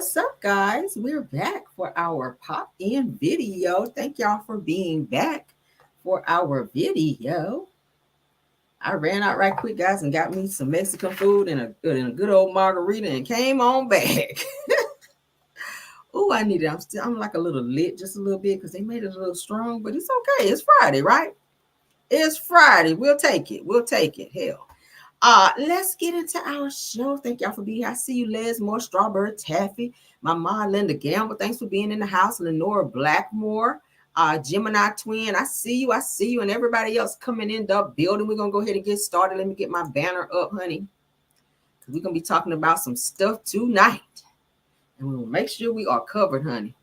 What's up, guys? We're back for our pop-in video. Thank y'all for being back for our video. I ran out right quick, guys, and got me some Mexican food and a good old margarita and came on back. Oh, I need it. I'm like a little lit just a little bit because they made it a little strong, but it's okay. It's Friday, right? It's Friday. We'll take it. We'll take it. Hell. Let's get into our show. Thank y'all for being here. I see you, Les Moore, Strawberry Taffy, my mom, Linda Gamble. Thanks for being in the house. Lenora Blackmore, Gemini Twin. I see you, and everybody else coming in the building. We're gonna go ahead and get started. Let me get my banner up, honey. We're gonna be talking about some stuff tonight. And we'll make sure we are covered, honey.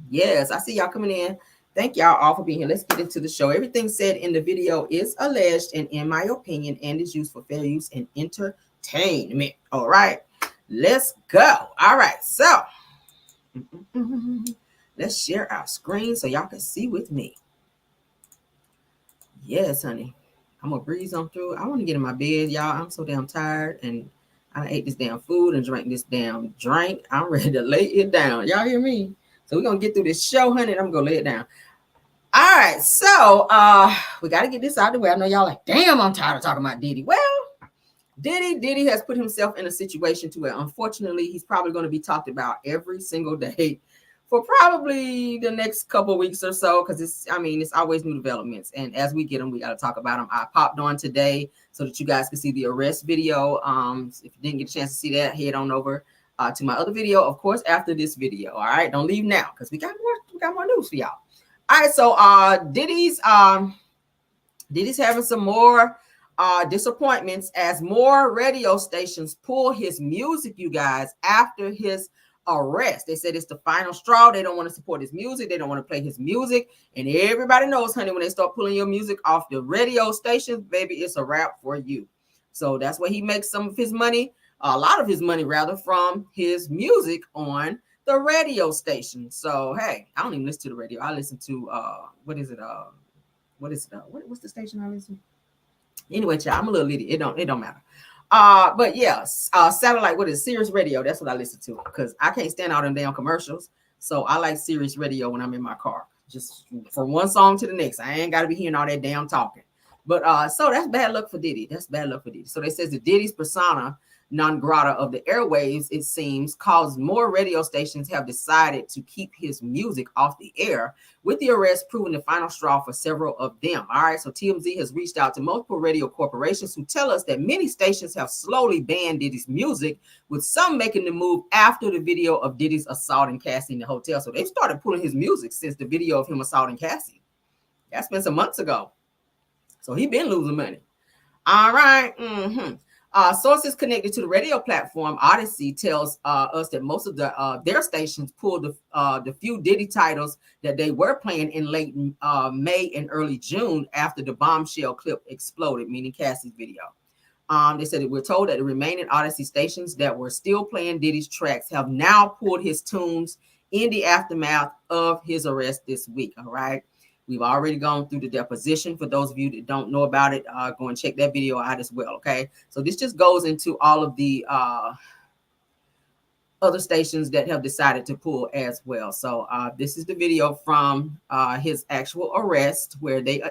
Yes, I see y'all coming in. Thank y'all all for being here. Let's get into the show. Everything said in the video is alleged and in my opinion and is used for fair use and entertainment. All right, let's go. All right, so let's share our screen so y'all can see with me. Yes, honey. I'm gonna breeze on through. I want to get in my bed, y'all. I'm so damn tired and I ate this damn food and drank this damn drink. I'm ready to lay it down. Y'all hear me? So we're gonna get through this show, honey, and I'm gonna lay it down. All right, so we got to get this out of the way. I know y'all like, damn, I'm tired of talking about Diddy. Well, Diddy has put himself in a situation to where, unfortunately, he's probably going to be talked about every single day for probably the next couple of weeks or so, because it's always new developments. And as we get them, we got to talk about them. I popped on today so that you guys can see the arrest video. If you didn't get a chance to see that, head on over to my other video, of course, after this video. All right, don't leave now because we got more news for y'all. All right, so Diddy's having some more disappointments as more radio stations pull his music, you guys, after his arrest. They said it's the final straw. They don't want to support his music. They don't want to play his music. And everybody knows, honey, when they start pulling your music off the radio stations, baby, it's a wrap for you. So that's where he makes some of his money, a lot of his money, rather, from his music on the radio station. So hey, I don't even listen to the radio. I listen to what's the station I listen to? Anyway, child, I'm a little idiot. It don't matter. But yeah, satellite, what is Sirius Radio? That's what I listen to because I can't stand all them damn commercials. So I like Sirius Radio when I'm in my car. Just from one song to the next. I ain't gotta be hearing all that damn talking. But so that's bad luck for Diddy. That's bad luck for Diddy. So they says that Diddy's persona non grata of the airwaves, it seems, caused more radio stations have decided to keep his music off the air, with the arrest proving the final straw for several of them. All right, so TMZ has reached out to multiple radio corporations who tell us that many stations have slowly banned Diddy's music, with some making the move after the video of Diddy's assaulting Cassie in the hotel. So they've started pulling his music since the video of him assaulting Cassie. That's been some months ago. So he's been losing money. All right. Sources connected to the radio platform Odyssey tells us that most of their stations pulled the few Diddy titles that they were playing in late May and early June after the bombshell clip exploded, meaning Cassie's video. They said that we're told that the remaining Odyssey stations that were still playing Diddy's tracks have now pulled his tunes in the aftermath of his arrest this week. All right. We've already gone through the deposition. For those of you that don't know about it, go and check that video out as well, okay? So this just goes into all of the other stations that have decided to pull as well. So this is the video from his actual arrest where they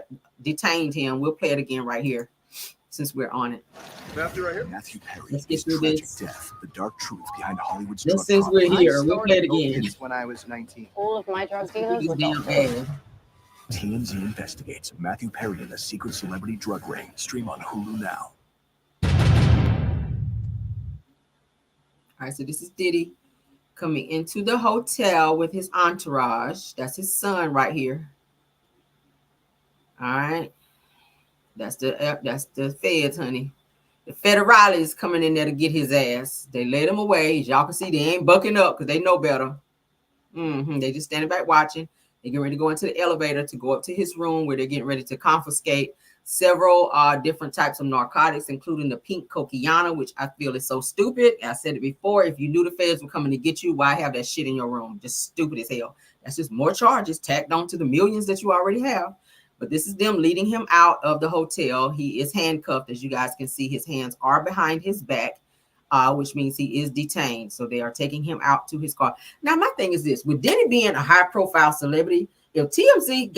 detained him. We'll play it again right here since we're on it. Matthew right here. Matthew Perry. Let's get through this. Death, the dark truth behind Hollywood's Just since we're here, we'll play it again. When I was 19. All of my drug dealers were TMZ investigates Matthew Perry and the secret celebrity drug ring. Stream on Hulu now. All right, so this is Diddy coming into the hotel with his entourage. That's his son right here. All right, that's the feds, honey. The federale is coming in there to get his ass. They let him away. As y'all can see, they ain't bucking up because they know better. They just standing back watching. They're getting ready to go into the elevator to go up to his room where they're getting ready to confiscate several different types of narcotics, including the pink cocaine, which I feel is so stupid. I said it before. If you knew the feds were coming to get you, why have that shit in your room? Just stupid as hell. That's just more charges tacked on to the millions that you already have. But this is them leading him out of the hotel. He is handcuffed. As you guys can see, his hands are behind his back. which means he is detained. So they are taking him out to his car. Now, my thing is this: with Diddy being a high-profile celebrity, if TMZ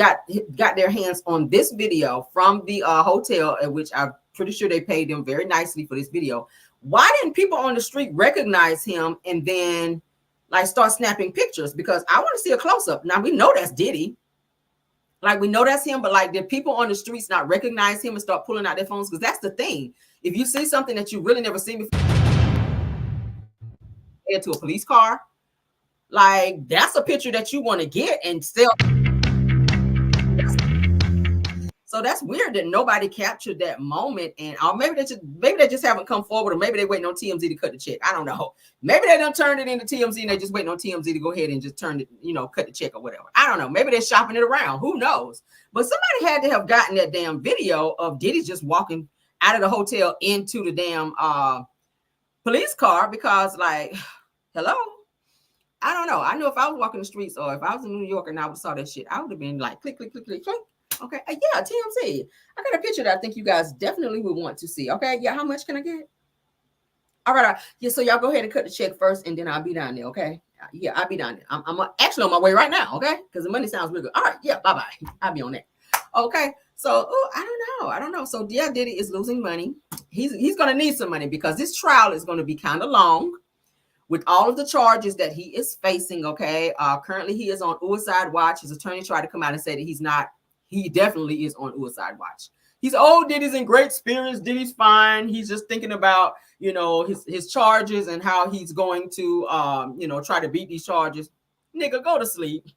got their hands on this video from the hotel, at which I'm pretty sure they paid them very nicely for this video, why didn't people on the street recognize him and then like start snapping pictures? Because I want to see a close-up. Now we know that's Diddy. Like we know that's him, but like did people on the streets not recognize him and start pulling out their phones? Because that's the thing. If you see something that you really never seen before, to a police car, like that's a picture that you want to get and sell. So that's weird that nobody captured that moment, and maybe they just haven't come forward, or maybe they waiting on TMZ to cut the check. I don't know. Maybe they don't turn it into TMZ and they just waiting on TMZ to go ahead and just turn it, cut the check or whatever. I don't know. Maybe they're shopping it around. Who knows? But somebody had to have gotten that damn video of Diddy just walking out of the hotel into the damn police car, because like, hello. I don't know. I know if I was walking the streets or if I was in New York and I saw that shit, I would have been like, click, click, click, click, click. Okay. Yeah, TMZ. I got a picture that I think you guys definitely would want to see. Okay. Yeah. How much can I get? All right. Yeah. So y'all go ahead and cut the check first, and then I'll be down there. Okay. Yeah, I'll be down there. I'm actually on my way right now. Okay. Because the money sounds really good. All right. Yeah. Bye bye. I'll be on that. Okay. So, I don't know. So, yeah, Diddy is losing money. He's going to need some money because this trial is going to be kind of long with all of the charges that he is facing. Okay. Currently, he is on suicide watch. His attorney tried to come out and say that he's not. He definitely is on suicide watch. He's Diddy's in great spirits. Diddy's fine. He's just thinking about, his charges and how he's going to, try to beat these charges. Nigga, go to sleep.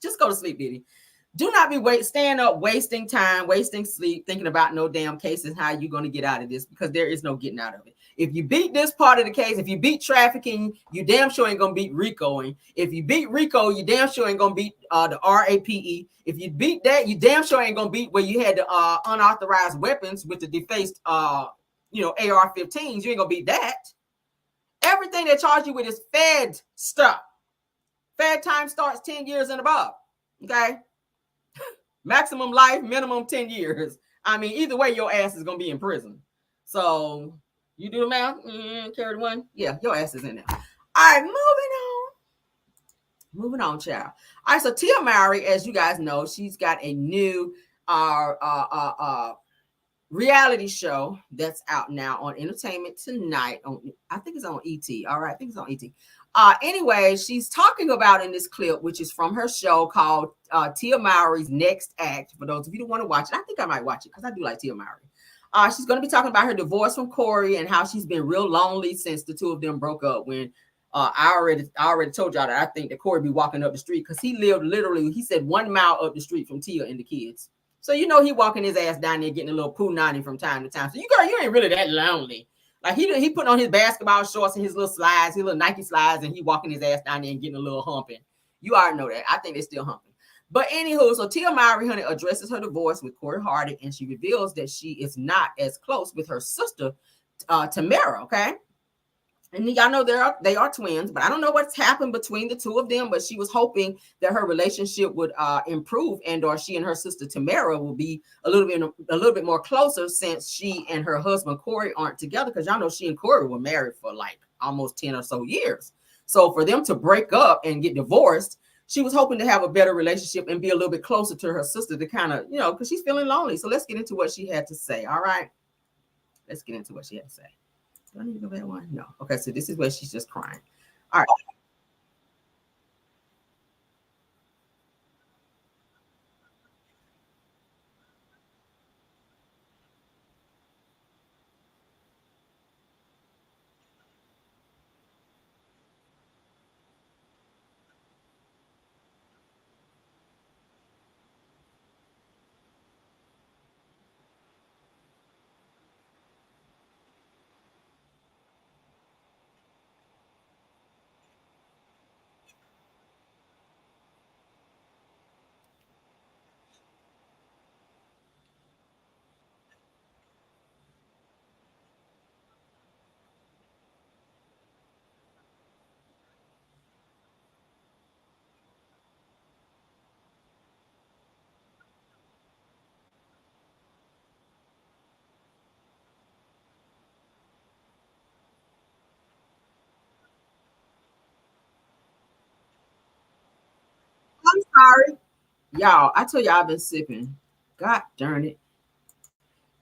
Just go to sleep, Diddy. Do not be staying up, wasting time, wasting sleep, thinking about no damn cases, how you going to get out of this, because there is no getting out of it. If you beat this part of the case, if you beat trafficking, you damn sure ain't going to beat RICOing. If you beat RICO, you damn sure ain't going to beat the RAPE. If you beat that, you damn sure ain't going to beat where you had the unauthorized weapons with the defaced, AR-15s. You ain't going to beat that. Everything they charge you with is Fed stuff. Fed time starts 10 years and above. Okay? Maximum life, minimum 10 years. I mean, either way, your ass is going to be in prison. So, you do the math? Carry the one? Yeah, your ass is in there. All right, moving on, child. All right, so Tia Mowry, as you guys know, she's got a new reality show that's out now on Entertainment Tonight. I think it's on ET. All right, I think it's on ET. Anyway, she's talking about in this clip, which is from her show called Tia Mowry's Next Act. For those of you who want to watch it, I think I might watch it because I do like Tia Mowry. She's going to be talking about her divorce from Corey and how she's been real lonely since the two of them broke up. When I already told y'all that I think that Corey be walking up the street because he lived literally, he said 1 mile up the street from Tia and the kids. So he walking his ass down there getting a little punani from time to time. So you ain't really that lonely. Like he put on his basketball shorts and his little slides, his little Nike slides, and he walking his ass down there and getting a little humping. You already know that. I think they're still humping. But anywho, so Tia Mowry, honey, addresses her divorce with Corey Hardy, and she reveals that she is not as close with her sister, Tamara. Okay. And y'all know they are twins, but I don't know what's happened between the two of them. But she was hoping that her relationship would improve, or she and her sister Tamara will be a little bit more closer, since she and her husband Corey aren't together. Because y'all know she and Corey were married for like almost 10 or so years. So for them to break up and get divorced, she was hoping to have a better relationship and be a little bit closer to her sister to kind of, because she's feeling lonely. So let's get into what she had to say. All right, let's get into what she had to say. Do I need to go back one? No. Okay, so this is where she's just crying. All right. sorry. Y'all, I told y'all I've been sipping. God darn it.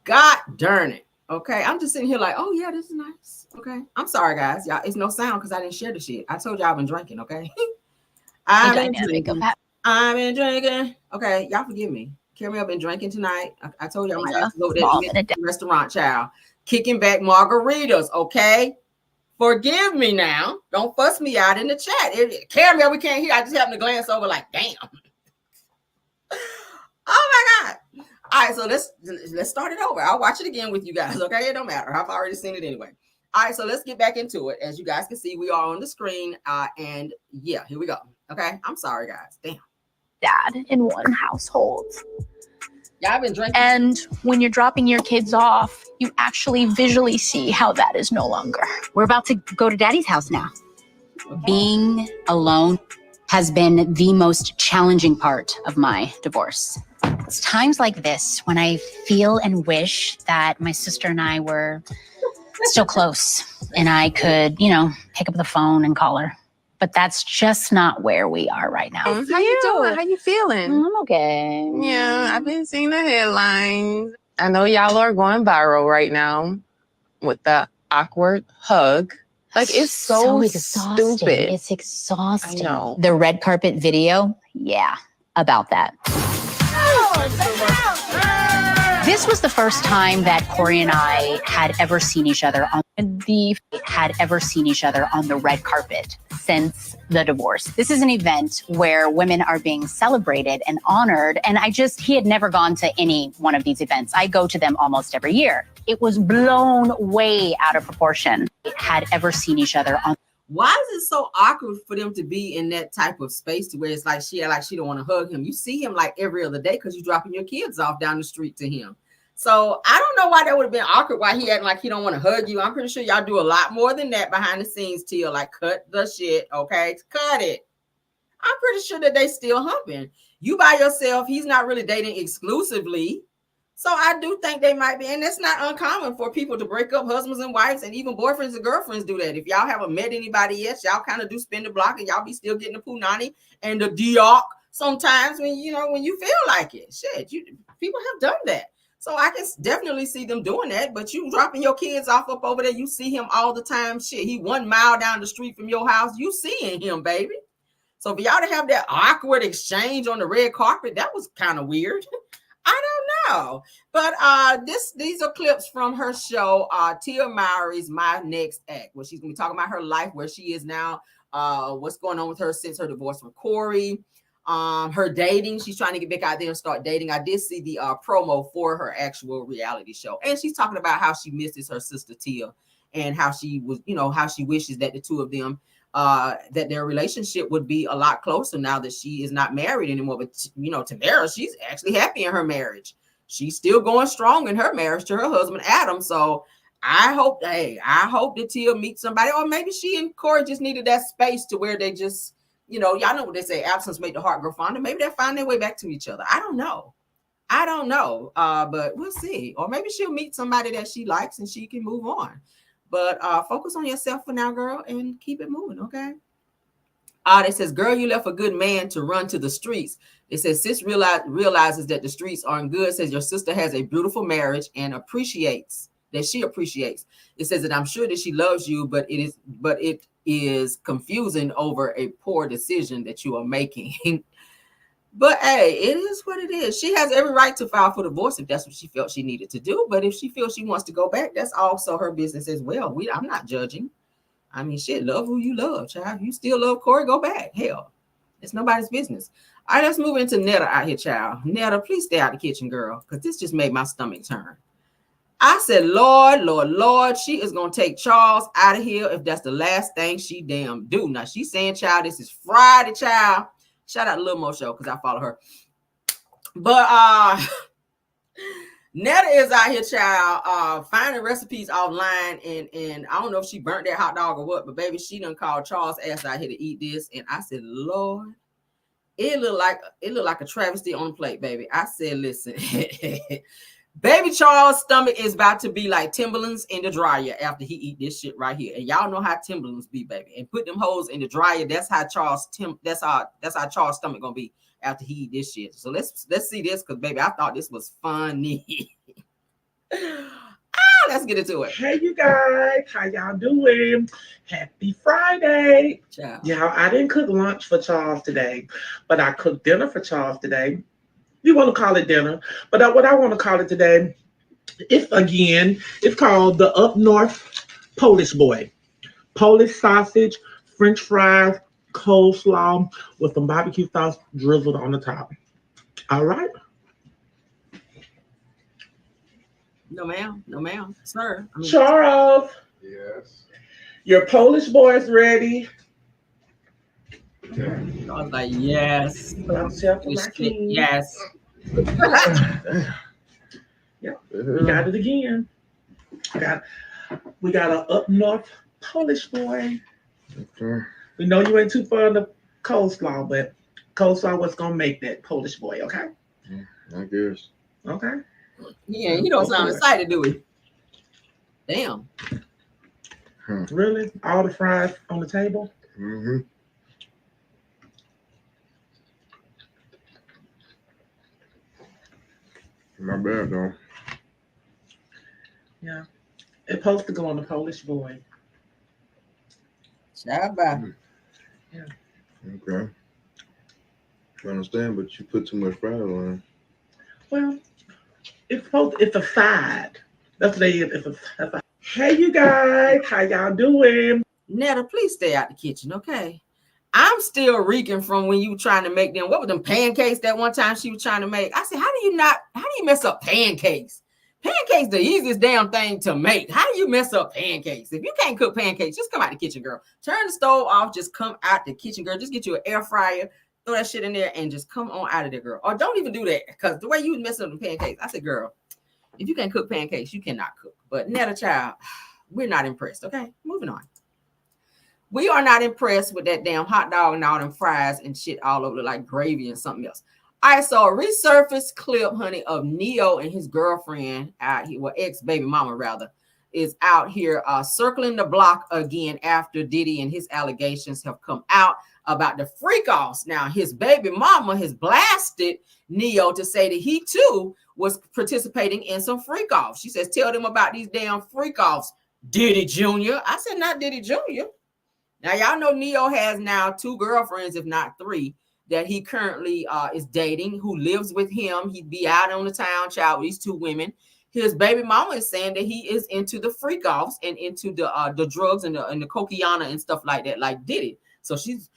God darn it. Okay. I'm just sitting here like, oh yeah, this is nice. Okay. I'm sorry, guys. Y'all, it's no sound because I didn't share the shit. I told y'all I've been drinking, okay? I've been drinking. I've been drinking. Okay, y'all forgive me. Carrie, I've been drinking tonight. I told y'all my ass is over there at the restaurant, child. Kicking back margaritas, okay? Forgive me now. Don't fuss me out in the chat. Carrie, we can't hear. I just happened to glance over like, damn. Oh my God. All right, so let's start it over. I'll watch it again with you guys, okay? It don't matter. I've already seen it anyway. All right, so let's get back into it. As you guys can see, we are on the screen. And yeah, here we go. Okay, I'm sorry, guys. Damn. Dad in one household. Y'all been drinking. And when you're dropping your kids off, you actually visually see how that is no longer. We're about to go to Daddy's house now. Okay. Being alone has been the most challenging part of my divorce. It's times like this when I feel and wish that my sister and I were still close and I could, pick up the phone and call her. But that's just not where we are right now. How you doing? How you feeling? I'm okay. Yeah, I've been seeing the headlines. I know y'all are going viral right now with the awkward hug. Like, it's so exhausting. stupid. It's exhausting. I know. The red carpet video, yeah, about that. This was the first time that Corey and I had ever seen each other on the red carpet since the divorce. This is an event where women are being celebrated and honored. And he had never gone to any one of these events. I go to them almost every year. It was blown way out of proportion. Had ever seen each other on. Why is it so awkward for them to be in that type of space to where it's like she don't want to hug him? You see him like every other day because you're dropping your kids off down the street to him. So I don't know why that would have been awkward. Why he acting like he don't want to hug you. I'm pretty sure y'all do a lot more than that behind the scenes, Tia. Like, cut the shit, okay? Cut it. I'm pretty sure that they still humping. You by yourself. He's not really dating exclusively. So I do think they might be, and it's not uncommon for people to break up husbands and wives, and even boyfriends and girlfriends do that. If y'all haven't met anybody yet, y'all kind of do spin the block, and y'all be still getting the punani and the diok sometimes when you feel like it. Shit, people have done that. So I can definitely see them doing that. But you dropping your kids off up over there, you see him all the time. Shit, he 1 mile down the street from your house. You seeing him, baby. So for y'all to have that awkward exchange on the red carpet, that was kind of weird. I don't know. But these are clips from her show, Tia Mowry's My Next Act, where she's going to be talking about her life, where she is now, what's going on with her since her divorce from Corey, her dating. She's trying to get back out there and start dating. I did see the promo for her actual reality show. And she's talking about how she misses her sister Tia and how she was, how she wishes that the two of them, that their relationship would be a lot closer now that she is not married anymore. But, Tamara, she's actually happy in her marriage. She's still going strong in her marriage to her husband, Adam. So I hope that Tia meets somebody, or maybe she and Corey just needed that space to where they just, y'all know what they say, absence make the heart grow fonder. Maybe they'll find their way back to each other. I don't know. But we'll see. Or maybe she'll meet somebody that she likes and she can move on. But focus on yourself for now, girl, and keep it moving, okay? It says, girl, you left a good man to run to the streets. It says, sis realizes that the streets aren't good. It says your sister has a beautiful marriage and appreciates. It says that I'm sure that she loves you, but it is confusing over a poor decision that you are making. But hey, it is what it is. She has every right to file for divorce if that's what she felt she needed to do. But if she feels she wants to go back, that's also her business as well. I'm not judging. I mean, shit, love who you love, child. If you still love Corey, go back. Hell, it's nobody's business. All right, let's move into Neta out here, child. Neta, please stay out the kitchen, girl, because this just made my stomach turn. I said, Lord, she is going to take Charles out of here if that's the last thing she damn do. Now, she's saying, child, this is Friday, child. Shout out to Lil Mo Show because I follow her. But Neta is out here, child, finding recipes offline, and I don't know if she burnt that hot dog or what, but baby, she done called Charles' ass out here to eat this. And I said, Lord, it looked like a travesty on the plate, baby. I said, listen, Baby Charles' stomach is about to be like Timberlands in the dryer after he eat this shit right here. And y'all know how Timberlands be, baby. And put them hoes in the dryer. That's how that's how Charles' stomach gonna be after he eat this shit. So let's see this, because baby, I thought this was funny. Let's get into it. Hey, you guys, how y'all doing? Happy Friday. Ciao. Y'all, I didn't cook lunch for Charles today, but I cooked dinner for Charles today. You want to call it dinner, but what I want to call it today, it's called the Up North Polish Boy. Polish sausage, French fries, coleslaw with some barbecue sauce drizzled on the top. All right. No, ma'am. No, ma'am. Sir. Charles. Yes. Your Polish boy is ready. I was like, yes. Yes. Yeah, we got it again. We got an Up North Polish boy. Okay. We know you ain't too fond of coleslaw, but coleslaw was gonna make that Polish boy, okay? I guess. Okay. Yeah, he don't sound excited, do he? Damn. Really? All the fries on the table? Mm-hmm. Not bad though. Yeah. It's supposed to go on the Polish boy. Shabba. Yeah. Okay. I understand, but you put too much fries on. Well, it's a side. That's what they is. Hey, you guys, how y'all doing? Neta, please stay out the kitchen, okay? I'm still reeking from when you were trying to make them. What were them pancakes that one time she was trying to make? I said, how do you mess up pancakes? Pancakes the easiest damn thing to make. How do you mess up pancakes? If you can't cook pancakes, just come out the kitchen, girl. Turn the stove off. Just come out the kitchen, girl. Just get you an air fryer. Throw that shit in there and just come on out of there, girl. Or don't even do that, because the way you mess up the pancakes, I said, girl, if you can't cook pancakes, you cannot cook. But Neta, child, we're not impressed, okay? Moving on. We are not impressed with that damn hot dog and all them fries and shit all over like gravy and something else. I saw a resurfaced clip, honey, of Neyo and his girlfriend out here, well, ex-baby mama rather, is out here circling the block again after Diddy and his allegations have come out about the freak-offs. Now, his baby mama has blasted Neyo to say that he too was participating in some freak-offs. She says, tell them about these damn freak-offs, Diddy Jr. I said, not Diddy Jr. Now, y'all know Neyo has now 2 girlfriends, if not 3, that he currently is dating, who lives with him. He'd be out on the town, child, with these 2 women. His baby mama is saying that he is into the freak-offs and into the drugs and the cocaine and stuff like that, like Diddy. So she's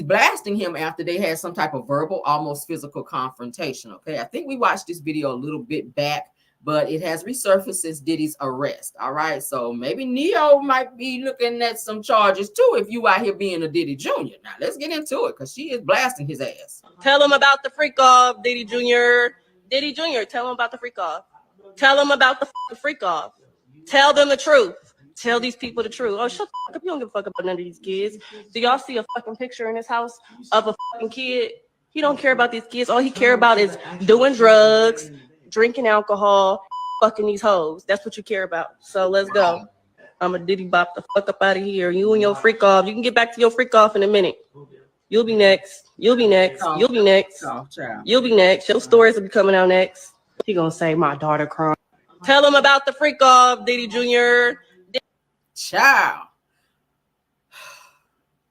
blasting him after they had some type of verbal, almost physical confrontation, okay? I think we watched this video a little bit back, but it has resurfaced since Diddy's arrest, all right? So maybe Neyo might be looking at some charges too if you out here being a Diddy Jr. Now, let's get into it, because she is blasting his ass. Tell him about the freak off, Diddy Jr. Diddy Jr., tell him about the freak off. Tell them about the freak off. Tell them the truth. Tell these people the truth. Oh, shut the fuck up. You don't give a fuck about none of these kids. Do y'all see a fucking picture in his house of a fucking kid? He don't care about these kids. All he care about is doing drugs, drinking alcohol, fucking these hoes. That's what you care about. So let's go. I'm a Diddy bop the fuck up out of here. You and your freak off. You can get back to your freak off in a minute. You'll be next. You'll be next. You'll be next. You'll be next. Your stories will be coming out next. He gonna say my daughter crying. Tell him about the freak off, Diddy Jr. Child.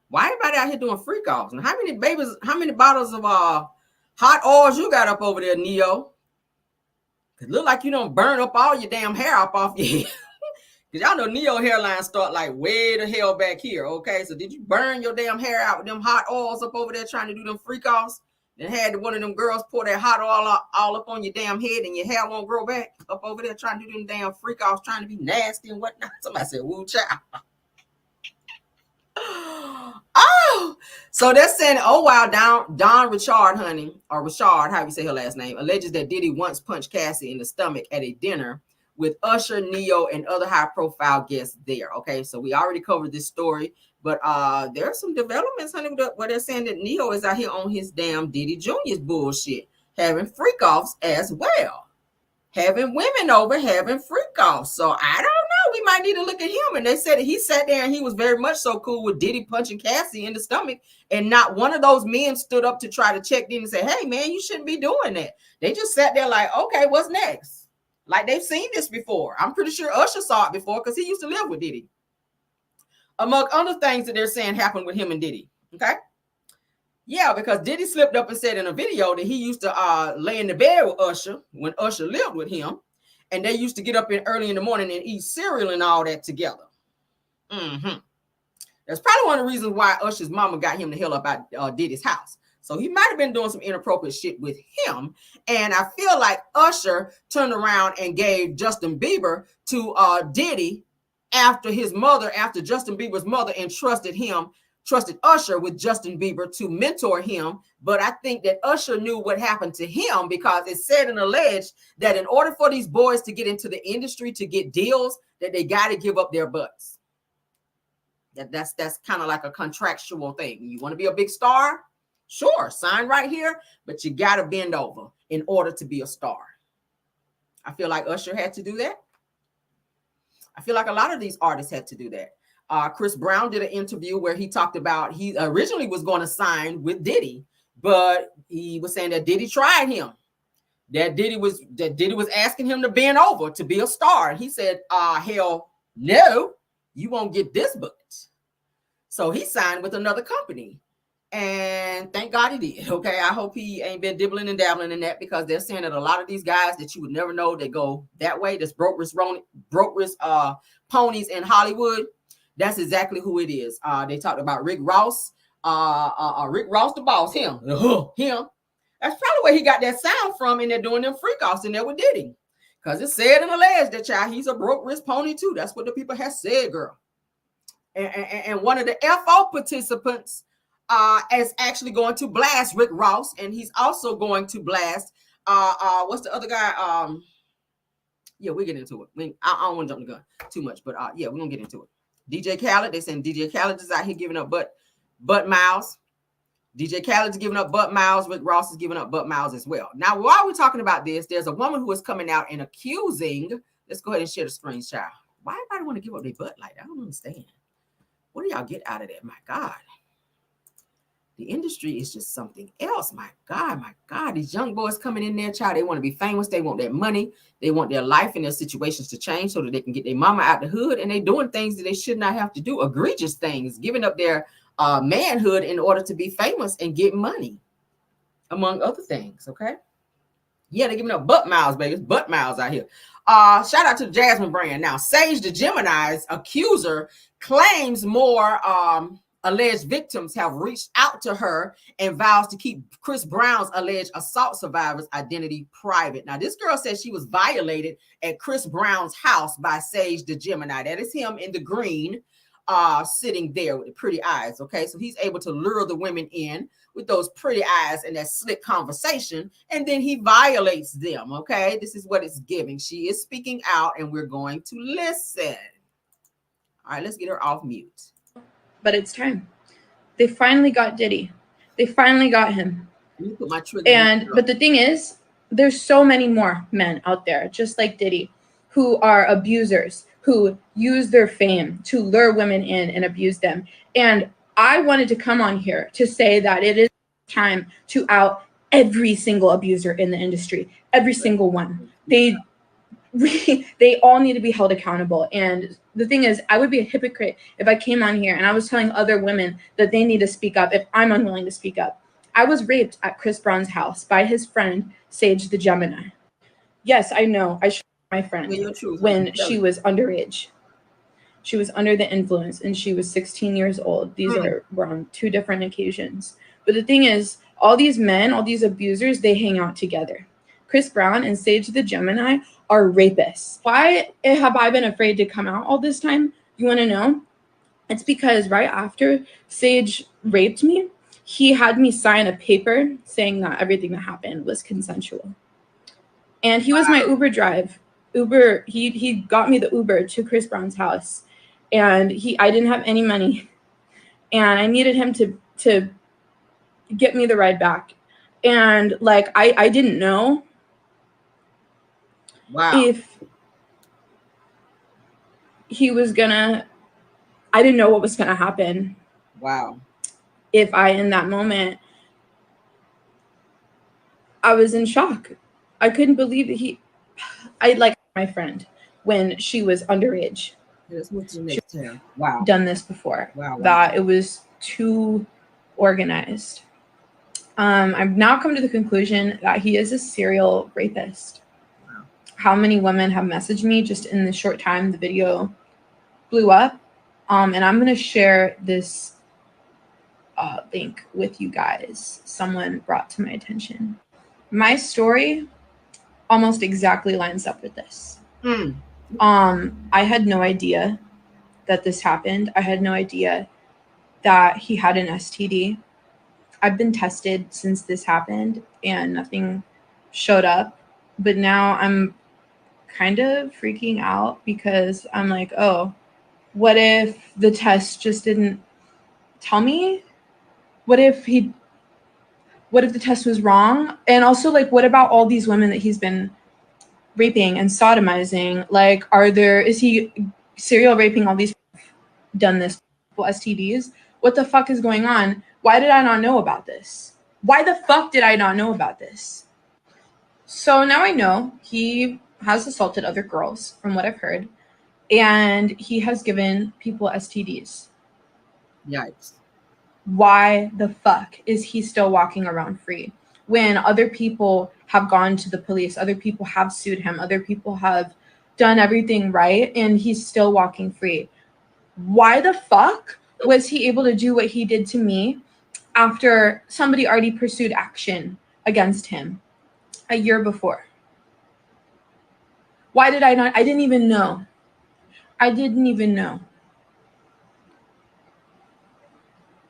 Why everybody out here doing freak offs? And how many bottles of hot oils you got up over there, Neyo? It look like you don't burn up all your damn hair up off your head. Because y'all know Neyo hairline start like way the hell back here, okay? So did you burn your damn hair out with them hot oils up over there trying to do them freak offs? Then had one of them girls pour that hot oil all up on your damn head and your hair won't grow back up over there trying to do them damn freak offs, trying to be nasty and whatnot. Somebody said, woo, child. Oh, so they're saying, oh, wow, Don Richard, honey, or Richard, how you say her last name, alleges that Diddy once punched Cassie in the stomach at a dinner with Usher, Neyo, and other high-profile guests there. Okay, so we already covered this story, but there are some developments, honey, where they're saying that Neyo is out here on his damn Diddy Jr.'s bullshit, having freak-offs as well. having women over, having freak offs. So I don't know. We might need to look at him. And they said that he sat there and he was very much so cool with Diddy punching Cassie in the stomach. And not one of those men stood up to try to check in and say, hey, man, you shouldn't be doing that. They just sat there like, okay, what's next? Like they've seen this before. I'm pretty sure Usher saw it before because he used to live with Diddy. Among other things that they're saying happened with him and Diddy. Okay. Yeah, because Diddy slipped up and said in a video that he used to lay in the bed with Usher when Usher lived with him. And they used to get up early in the morning and eat cereal and all that together. Mm-hmm. That's probably one of the reasons why Usher's mama got him the hell up out Diddy's house. So he might have been doing some inappropriate shit with him. And I feel like Usher turned around and gave Justin Bieber to Diddy after Justin Bieber's mother trusted Usher with Justin Bieber to mentor him. But I think that Usher knew what happened to him because it's said and alleged that in order for these boys to get into the industry, to get deals, that they got to give up their butts. That's kind of like a contractual thing. You want to be a big star? Sure, sign right here, but you got to bend over in order to be a star. I feel like Usher had to do that. I feel like a lot of these artists had to do that. Chris Brown did an interview where he talked about he originally was going to sign with Diddy, but he was saying that Diddy tried him. That Diddy was asking him to bend over to be a star. And he said, hell no, you won't get this booked. So he signed with another company. And thank God he did. Okay. I hope he ain't been dibbling and dabbling in that because they're saying that a lot of these guys that you would never know that go that way, this broke wrist ponies in Hollywood. That's exactly who it is. They talked about Rick Ross. Rick Ross, the boss, him. Him. That's probably where he got that sound from, and they're doing them freak offs in there with Diddy. Because it said and alleged that child, he's a broke wrist pony too. That's what the people have said, girl. And one of the FO participants is actually going to blast Rick Ross, and he's also going to blast what's the other guy? Yeah, we'll get into it. I don't want to jump the gun too much, but yeah, we're gonna get into it. DJ Khaled, they saying DJ Khaled is out here giving up butt miles. DJ Khaled's giving up butt miles. Rick Ross is giving up butt miles as well. Now, while we're talking about this, there's a woman who is coming out and accusing. Let's go ahead and share the screen, child. Why everybody want to give up their butt like that? I don't understand. What do y'all get out of that? My God. The industry is just something else. My God. These young boys coming in there, child, they want to be famous. They want their money. They want their life and their situations to change so that they can get their mama out the hood. And they doing things that they should not have to do. Egregious things, giving up their manhood in order to be famous and get money, among other things. Okay. Yeah, they're giving up butt miles, baby. It's butt miles out here. Shout out to the Jasmine brand. Now, Sage the Gemini's accuser claims more alleged victims have reached out to her and vows to keep Chris Brown's alleged assault survivor's identity private. Now, this girl says she was violated at Chris Brown's house by Sage the Gemini. That is him in the green, sitting there with the pretty eyes. Okay, so he's able to lure the women in with those pretty eyes and that slick conversation, and then he violates them. Okay, this is what it's giving. She is speaking out, and we're going to listen. All right, let's get her off mute. But it's time. They finally got Diddy. They finally got him. But the thing is, there's so many more men out there, just like Diddy, who are abusers, who use their fame to lure women in and abuse them. And I wanted to come on here to say that it is time to out every single abuser in the industry, every single one. They all need to be held accountable. And the thing is, I would be a hypocrite if I came on here and I was telling other women that they need to speak up if I'm unwilling to speak up. I was raped at Chris Brown's house by his friend, Sage the Gemini. Yes, I know. I shot my friend when she was underage. She was under the influence and she was 16 years old. Were on two different occasions. But the thing is, all these men, all these abusers, they hang out together. Chris Brown and Sage the Gemini are rapists. Why have I been afraid to come out all this time? You want to know? It's because right after Sage raped me, he had me sign a paper saying that everything that happened was consensual. And he was my Uber drive. He got me the Uber to Chris Brown's house. And I didn't have any money. And I needed him to get me the ride back. And like I didn't know if he was gonna, I didn't know what was gonna happen. Wow. If I, in that moment, I was in shock. I couldn't believe that I like my friend when she was underage. Let's move to the next tab. Wow. Done this before. Wow. That it was too organized. I've now come to the conclusion that he is a serial rapist. Wow. How many women have messaged me just in the short time the video blew up? And I'm going to share this link with you guys. Someone brought to my attention. My story almost exactly lines up with this. I had no idea that this happened. I had no idea that he had an STD. I've been tested since this happened and nothing showed up. But now I'm kind of freaking out because I'm like, oh, what if the test just didn't tell me? What if the test was wrong? And also, like, what about all these women that he's been raping and sodomizing? Like, is he serial raping all these done this STDs? What the fuck is going on? Why did I not know about this? Why the fuck did I not know about this? So now I know he has assaulted other girls, from what I've heard, and he has given people STDs. Yikes. Why the fuck is he still walking around free when other people have gone to the police, other people have sued him, other people have done everything right, and he's still walking free? Why the fuck was he able to do what he did to me after somebody already pursued action against him a year before? Why did I not? I didn't even know. I didn't even know.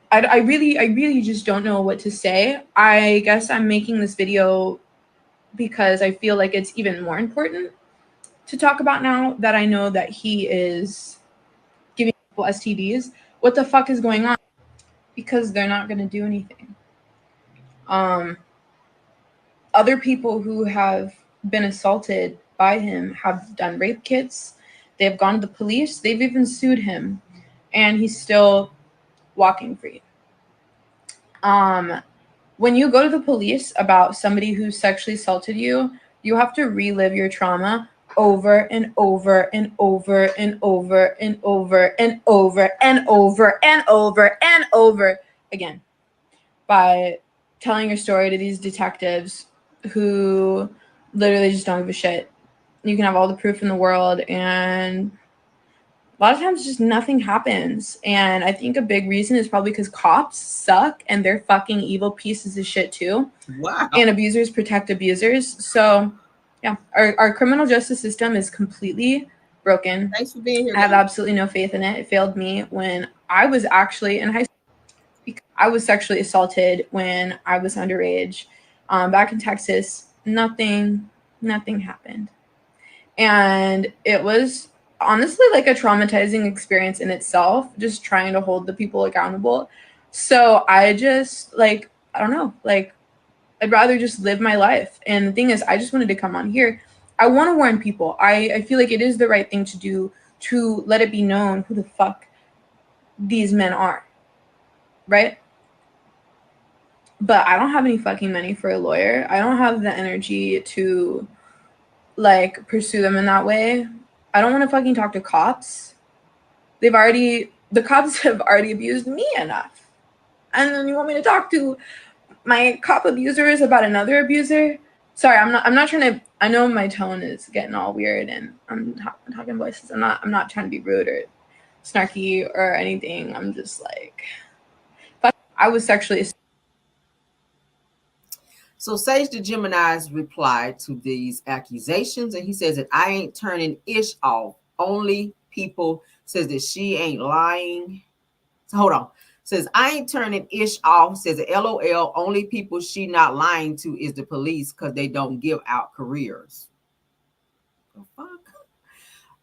I really just don't know what to say. I guess I'm making this video because I feel like it's even more important to talk about now that I know that he is giving people STDs. What the fuck is going on? Because they're not going to do anything. Other people who have been assaulted by him have done rape kits. They've gone to the police. They've even sued him. And he's still walking free. When you go to the police about somebody who sexually assaulted you, you have to relive your trauma over and over and over and over and over and over and over and over and over again by telling your story to these detectives who literally just don't give a shit. You can have all the proof in the world, and a lot of times just nothing happens. And I think a big reason is probably because cops suck and they're fucking evil pieces of shit too. Wow. And abusers protect abusers. So yeah, our criminal justice system is completely broken. Thanks for being here. I have absolutely no faith in it. It failed me when I was actually in high school. I was sexually assaulted when I was underage. Back in Texas, nothing happened. And it was honestly like a traumatizing experience in itself, just trying to hold the people accountable. So I just I don't know, I'd rather just live my life. And the thing is, I just wanted to come on here. I want to warn people. I feel like it is the right thing to do to let it be known who the fuck these men are, right? But I don't have any fucking money for a lawyer. I don't have the energy to pursue them in that way. I don't want to fucking talk to cops. The cops have already abused me enough. And then you want me to talk to my cop abusers about another abuser? Sorry, I'm not trying to, I know my tone is getting all weird and I'm talking voices. I'm not trying to be rude or snarky or anything. I'm just fuck, I was sexually assaulted. So Sage the Gemini's replied to these accusations, and he says that I ain't turning Ish off. Only people says that she ain't lying. So hold on. Says I ain't turning Ish off. Says LOL. Only people she not lying to is the police because they don't give out careers. The fuck?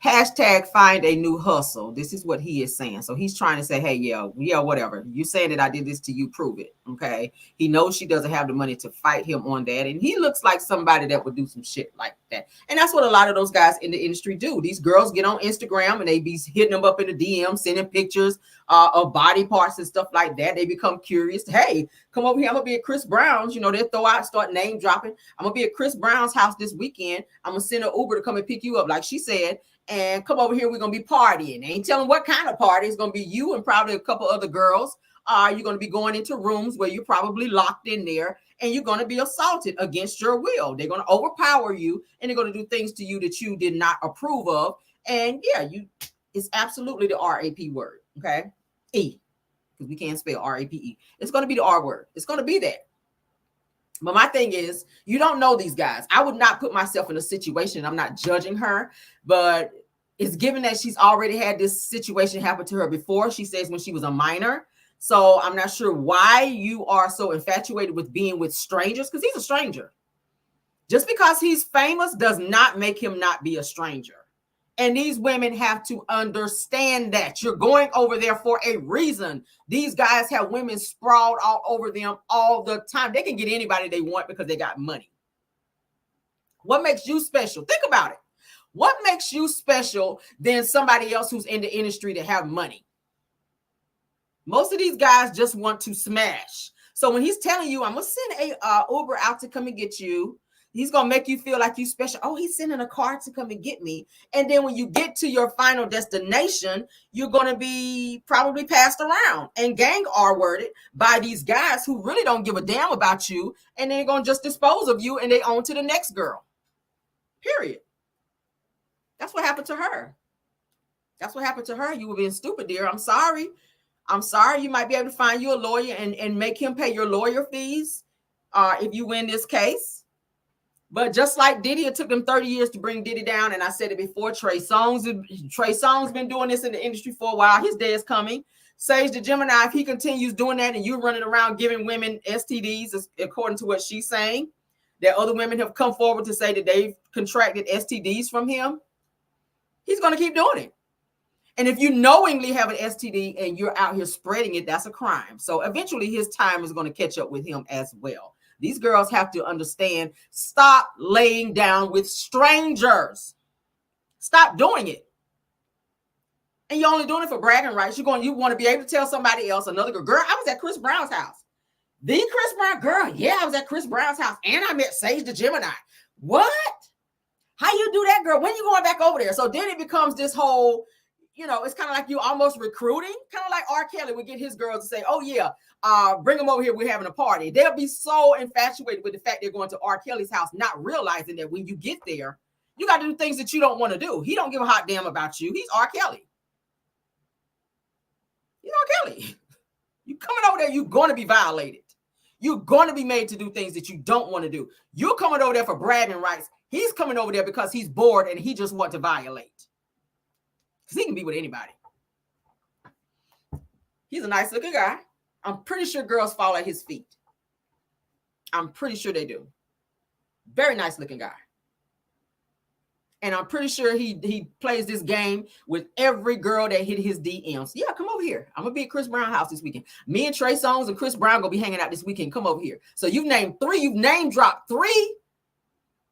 Hashtag find a new hustle. This is what he is saying. So he's trying to say, hey, yeah, whatever. You saying that I did this to you, prove it. Okay. He knows she doesn't have the money to fight him on that. And he looks like somebody that would do some shit like that. And that's what a lot of those guys in the industry do. These girls get on Instagram and they be hitting them up in the DM, sending pictures of body parts and stuff like that. They become curious. Hey, come over here. I'm going to be at Chris Brown's. You know, they'll throw out, start name dropping. I'm going to be at Chris Brown's house this weekend. I'm going to send an Uber to come and pick you up, like she said. And come over here, we're going to be partying. They ain't telling what kind of party. It's going to be you and probably a couple other girls. You're going to be going into rooms where you're probably locked in there and you're going to be assaulted against your will. They're going to overpower you and they're going to do things to you that you did not approve of. And yeah, it's absolutely the RAP word. Okay. E, because we can't spell RAPE. It's going to be the R word. It's going to be that. But my thing is, you don't know these guys. I would not put myself in a situation. I'm not judging her, but it's given that she's already had this situation happen to her before. She says when she was a minor. So I'm not sure why you are so infatuated with being with strangers, because he's a stranger. Just because he's famous does not make him not be a stranger. And these women have to understand that you're going over there for a reason. These guys have women sprawled all over them all the time. They can get anybody they want because they got money. What makes you special? Think about it. What makes you special than somebody else who's in the industry to have money? Most of these guys just want to smash. So when he's telling you, I'm going to send a Uber out to come and get you, he's going to make you feel like you special. Oh, he's sending a car to come and get me. And then when you get to your final destination, you're going to be probably passed around and gang R-worded by these guys who really don't give a damn about you. And they're going to just dispose of you and they on to the next girl. Period. That's what happened to her. That's what happened to her. You were being stupid, dear. I'm sorry. I'm sorry. You might be able to find you a lawyer and make him pay your lawyer fees if you win this case. But just like Diddy, it took them 30 years to bring Diddy down. And I said it before, Trey Songz been doing this in the industry for a while. His day is coming. Sage the Gemini, if he continues doing that and you're running around giving women STDs, according to what she's saying, that other women have come forward to say that they've contracted STDs from him, he's going to keep doing it. And if you knowingly have an STD and you're out here spreading it, that's a crime. So eventually his time is going to catch up with him as well. These girls have to understand, stop laying down with strangers. Stop doing it. And you're only doing it for bragging rights. You want to be able to tell somebody else, another girl, I was at Chris Brown's house. The Chris Brown girl, yeah, I was at Chris Brown's house and I met Sage the Gemini. What? How you do that, girl? When you going back over there? So then it becomes this whole, it's kind of like you almost recruiting, kind of like R. Kelly would get his girls to say, oh yeah, bring them over here. We're having a party. They'll be so infatuated with the fact they're going to R. Kelly's house, not realizing that when you get there, you got to do things that you don't want to do. He don't give a hot damn about you. He's R. Kelly. He's R. Kelly. You coming over there, you're going to be violated. You're going to be made to do things that you don't want to do. You're coming over there for bragging rights. He's coming over there because he's bored and he just wants to violate. Because he can be with anybody. He's a nice looking guy. I'm pretty sure girls fall at his feet. I'm pretty sure they do. Very nice looking guy. And I'm pretty sure he plays this game with every girl that hit his DMs. Yeah, come over here. I'm going to be at Chris Brown's house this weekend. Me and Trey Songz and Chris Brown going to be hanging out this weekend. Come over here. So you've name dropped 3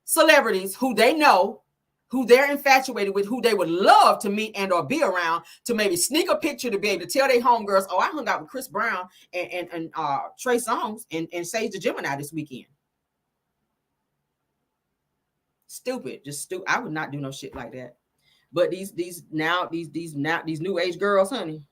celebrities who they know, who they're infatuated with, who they would love to meet and or be around, to maybe sneak a picture to be able to tell their homegirls, oh, I hung out with Chris Brown and Trey Songz and Sage the Gemini this weekend. Stupid, just stupid. I would not do no shit like that. But these new age girls, honey,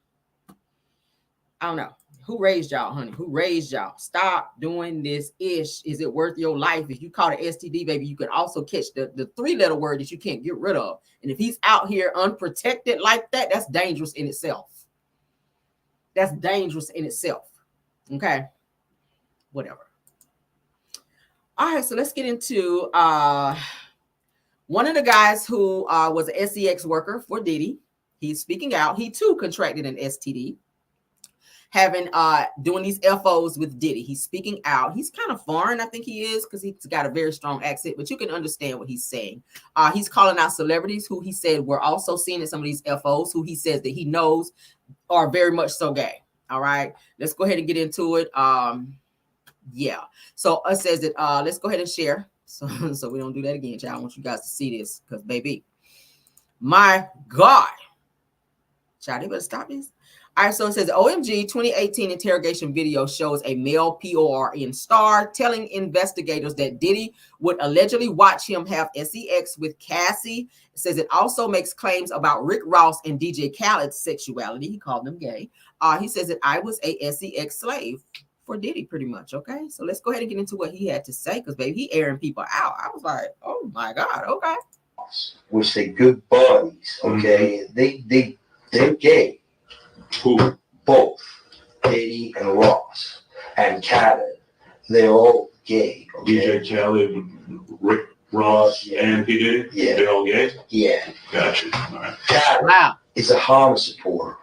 I don't know. Who raised y'all, honey? Who raised y'all? Stop doing this ish. Is it worth your life? If you caught an STD, baby, you can also catch the 3-letter word that you can't get rid of. And if he's out here unprotected like that, that's dangerous in itself. That's dangerous in itself. Okay. Whatever. All right, so let's get into one of the guys who was an SEX worker for Diddy. He's speaking out. He too contracted an STD. having doing these FOs with Diddy. He's speaking out. He's kind of foreign, I think he is, because he's got a very strong accent, but you can understand what he's saying. He's calling out celebrities who he said were also seen in some of these FOs, who he says that he knows are very much so gay. All right, let's go ahead and get into it. Yeah, so it says that let's go ahead and share, so we don't do that again, child. I want you guys to see this, because baby, my God, child, they better stop this. All right, so it says OMG 2018 interrogation video shows a male PORN star telling investigators that Diddy would allegedly watch him have sex with Cassie. It says it also makes claims about Rick Ross and DJ Khaled's sexuality. He called them gay. He says that I was a sex slave for Diddy, pretty much. Okay, so let's go ahead and get into what he had to say, because baby, he airing people out. I was like, oh my God, okay. Which they good buddies, okay? They're gay. Who? Both Diddy and Ross and Khaled. They're all gay. Okay? DJ Khaled, Rick Ross, and P. Diddy? Yeah. They're all gay? Yeah. Gotcha. All right. Khaled is a Hamas supporter.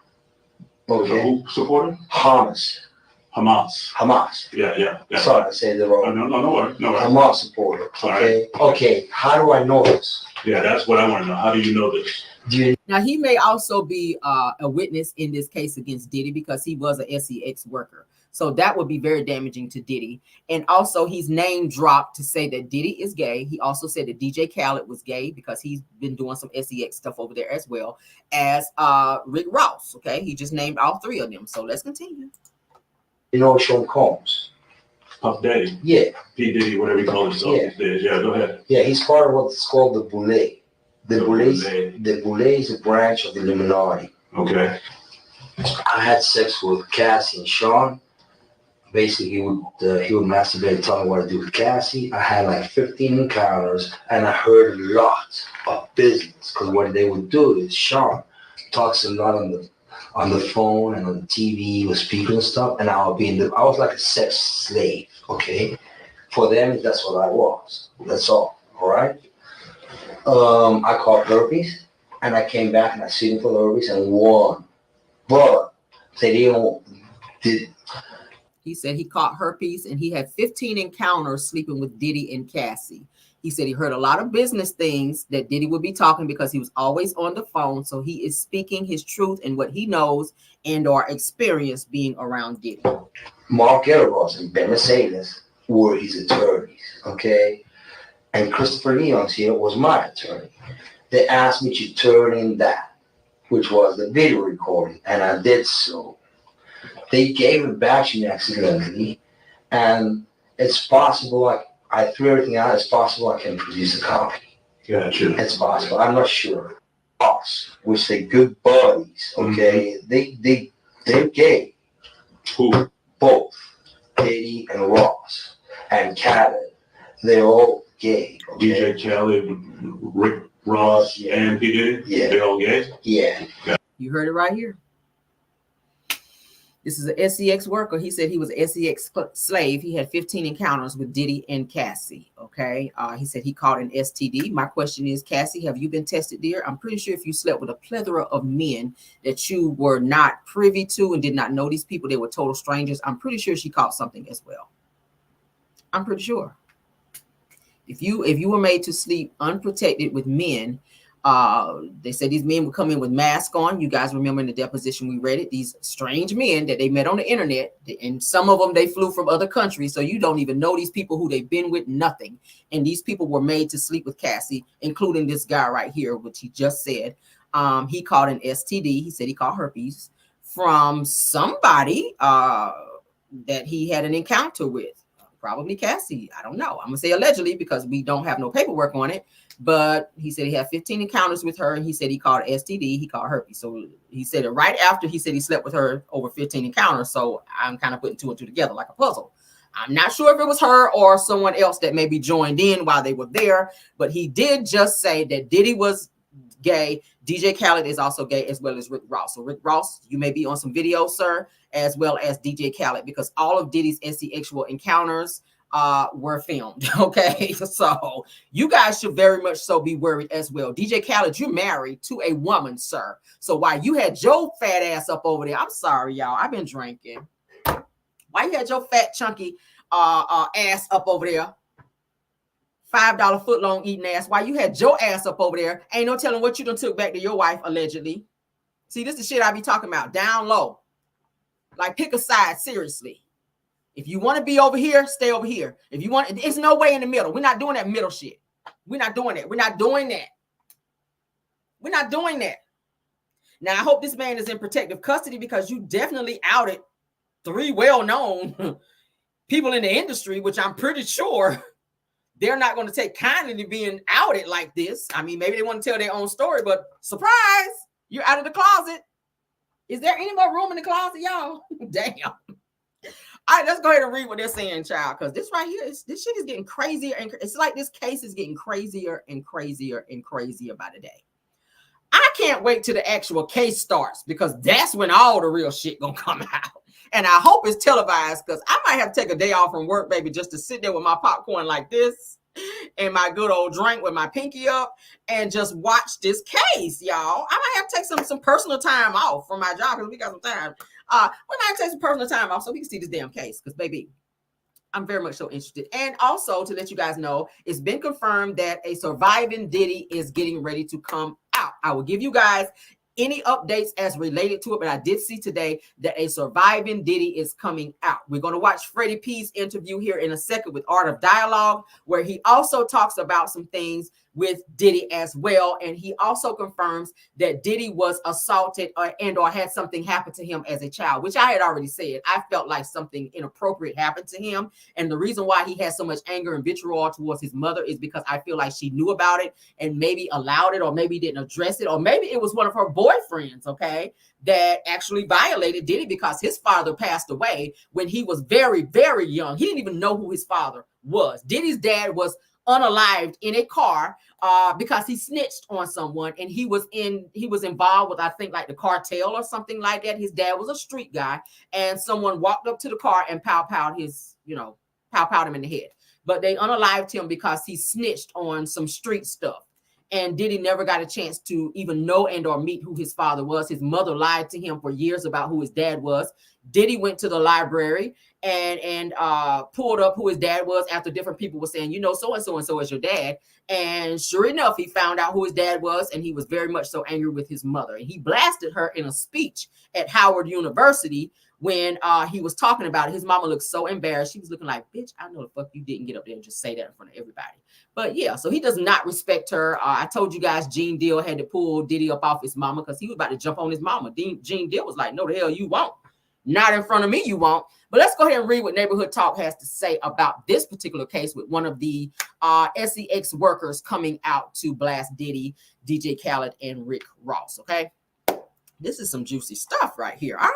Okay. Who supporter? Hamas. Yeah. Sorry, I said the wrong. No worries. Hamas supporter. Okay. Right. Okay. How do I know this? Yeah, that's what I want to know. How do you know this? Now, he may also be a witness in this case against Diddy, because he was a SEX worker. So that would be very damaging to Diddy. And also, he's name dropped to say that Diddy is gay. He also said that DJ Khaled was gay, because he's been doing some SEX stuff over there as well as Rick Ross. Okay, he just named all three of them. So let's continue. You know Sean Combs? Puff Daddy? Yeah. P. Diddy, whatever you call himself these days. Yeah, go ahead. Yeah, he's part of what's called the Boule. The Boule is a branch of the Illuminati. Okay. I had sex with Cassie and Sean. Basically, he would masturbate and tell me what to do with Cassie. I had like 15 encounters, and I heard a lot of business, because what they would do is Sean talks a lot on the phone and on the TV with people and stuff, and I was like a sex slave. Okay, for them that's what I was. That's all. All right. I caught herpes, and I came back and I sued for herpes and won. But they did. He said he caught herpes, and he had 15 encounters sleeping with Diddy and Cassie. He said he heard a lot of business things that Diddy would be talking, because he was always on the phone. So he is speaking his truth and what he knows and or experience being around Diddy. Mark Eros and Ben Mercedes were his attorneys. Okay. And Christopher Leon's here was my attorney. They asked me to turn in that, which was the video recording, and I did so. They gave it back to me accidentally, and it's possible I threw everything out. It's possible I can produce a copy. Gotcha. It's possible. I'm not sure. Ross, which they good buddies. Okay, they're gay. Who? Both Diddy and Ross and Khaled. They're all gay. Okay? DJ Khaled, Rick Ross, and P. Diddy? Yeah. They're all gay? Yeah. You heard it right here. This is a SEX worker. He said he was an SEX slave. He had 15 encounters with Diddy and Cassie. Okay. He said he caught an STD. My question is, Cassie, have you been tested, dear? I'm pretty sure if you slept with a plethora of men that you were not privy to and did not know these people, they were total strangers, I'm pretty sure she caught something as well. I'm pretty sure. If you were made to sleep unprotected with men, they said these men would come in with masks on. You guys remember in the deposition we read it, these strange men that they met on the internet, and some of them they flew from other countries, so you don't even know these people, who they've been with, nothing. And these people were made to sleep with Cassie, including this guy right here, which he just said he caught an STD. He said he caught herpes from somebody that he had an encounter with, probably Cassie. I don't know. I'm gonna say allegedly, because we don't have no paperwork on it. But he said he had 15 encounters with her, and he said he caught STD, he caught herpes. So he said it right after he said he slept with her over 15 encounters. So I'm kind of putting two and two together like a puzzle. I'm not sure if it was her or someone else that maybe joined in while they were there, but he did just say that Diddy was gay. DJ Khaled is also gay, as well as Rick Ross. So Rick Ross, you may be on some videos, sir, as well as DJ Khaled, because all of Diddy's sexual encounters were filmed. Okay, so you guys should very much so be worried as well. DJ Khaled, you're married to a woman, sir. So while you had your fat ass up over there, I'm sorry, y'all, I've been drinking. Why you had your fat chunky ass up over there? $5 foot long eating ass. Why you had your ass up over there? Ain't no telling what you done took back to your wife, allegedly. See, this is the shit I be talking about. Down low. Like, pick a side, seriously. If you want to be over here, stay over here. If you want, it's no way in the middle. We're not doing that middle shit. We're not doing that. We're not doing that. We're not doing that. Now, I hope this man is in protective custody because you definitely outed 3 well-known people in the industry, which I'm pretty sure they're not going to take kindly to being outed like this. I mean, maybe they want to tell their own story, but surprise, you're out of the closet. Is there any more room in the closet, y'all? Damn. All right, let's go ahead and read what they're saying, child, because this right here, this shit is getting crazier. And it's like this case is getting crazier and crazier and crazier by the day. I can't wait till the actual case starts because that's when all the real shit gonna come out. And I hope it's televised because I might have to take a day off from work, baby, just to sit there with my popcorn like this and my good old drink with my pinky up and just watch this case, y'all. I might have to take some personal time off from my job because we got some time. We might take some personal time off so we can see this damn case because, baby, I'm very much so interested. And also to let you guys know, it's been confirmed that a surviving Diddy is getting ready to come out. I will give you guys any updates as related to it, but I did see today that a surviving Diddy is coming out. We're going to watch Freddie P's interview here in a second with Art of Dialogue, where he also talks about some things with Diddy as well. And he also confirms that Diddy was assaulted or had something happen to him as a child, which I had already said. I felt like something inappropriate happened to him. And the reason why he has so much anger and vitriol towards his mother is because I feel like she knew about it and maybe allowed it or maybe didn't address it. Or maybe it was one of her boyfriends, okay, that actually violated Diddy because his father passed away when he was very, very young. He didn't even know who his father was. Diddy's dad was unalived in a car because he snitched on someone and he was involved with, I think, like the cartel or something like that. His dad was a street guy and someone walked up to the car and pow-powed him in the head. But they unalived him because he snitched on some street stuff. And Diddy never got a chance to even know and or meet who his father was. His mother lied to him for years about who his dad was. Diddy went to the library and pulled up who his dad was after different people were saying, you know, so-and-so and so is your dad. And sure enough, he found out who his dad was, and he was very much so angry with his mother. And he blasted her in a speech at Howard University when he was talking about it. His mama looked so embarrassed. She was looking like, bitch, I know the fuck you didn't get up there and just say that in front of everybody. But yeah, so he does not respect her. I told you guys Gene Deal had to pull Diddy up off his mama because he was about to jump on his mama. Gene Deal was like, no, the hell you won't. Not in front of me, you won't. But let's go ahead and read what Neighborhood Talk has to say about this particular case with one of the SEX workers coming out to blast Diddy, DJ Khaled, and Rick Ross, okay? This is some juicy stuff right here, all right?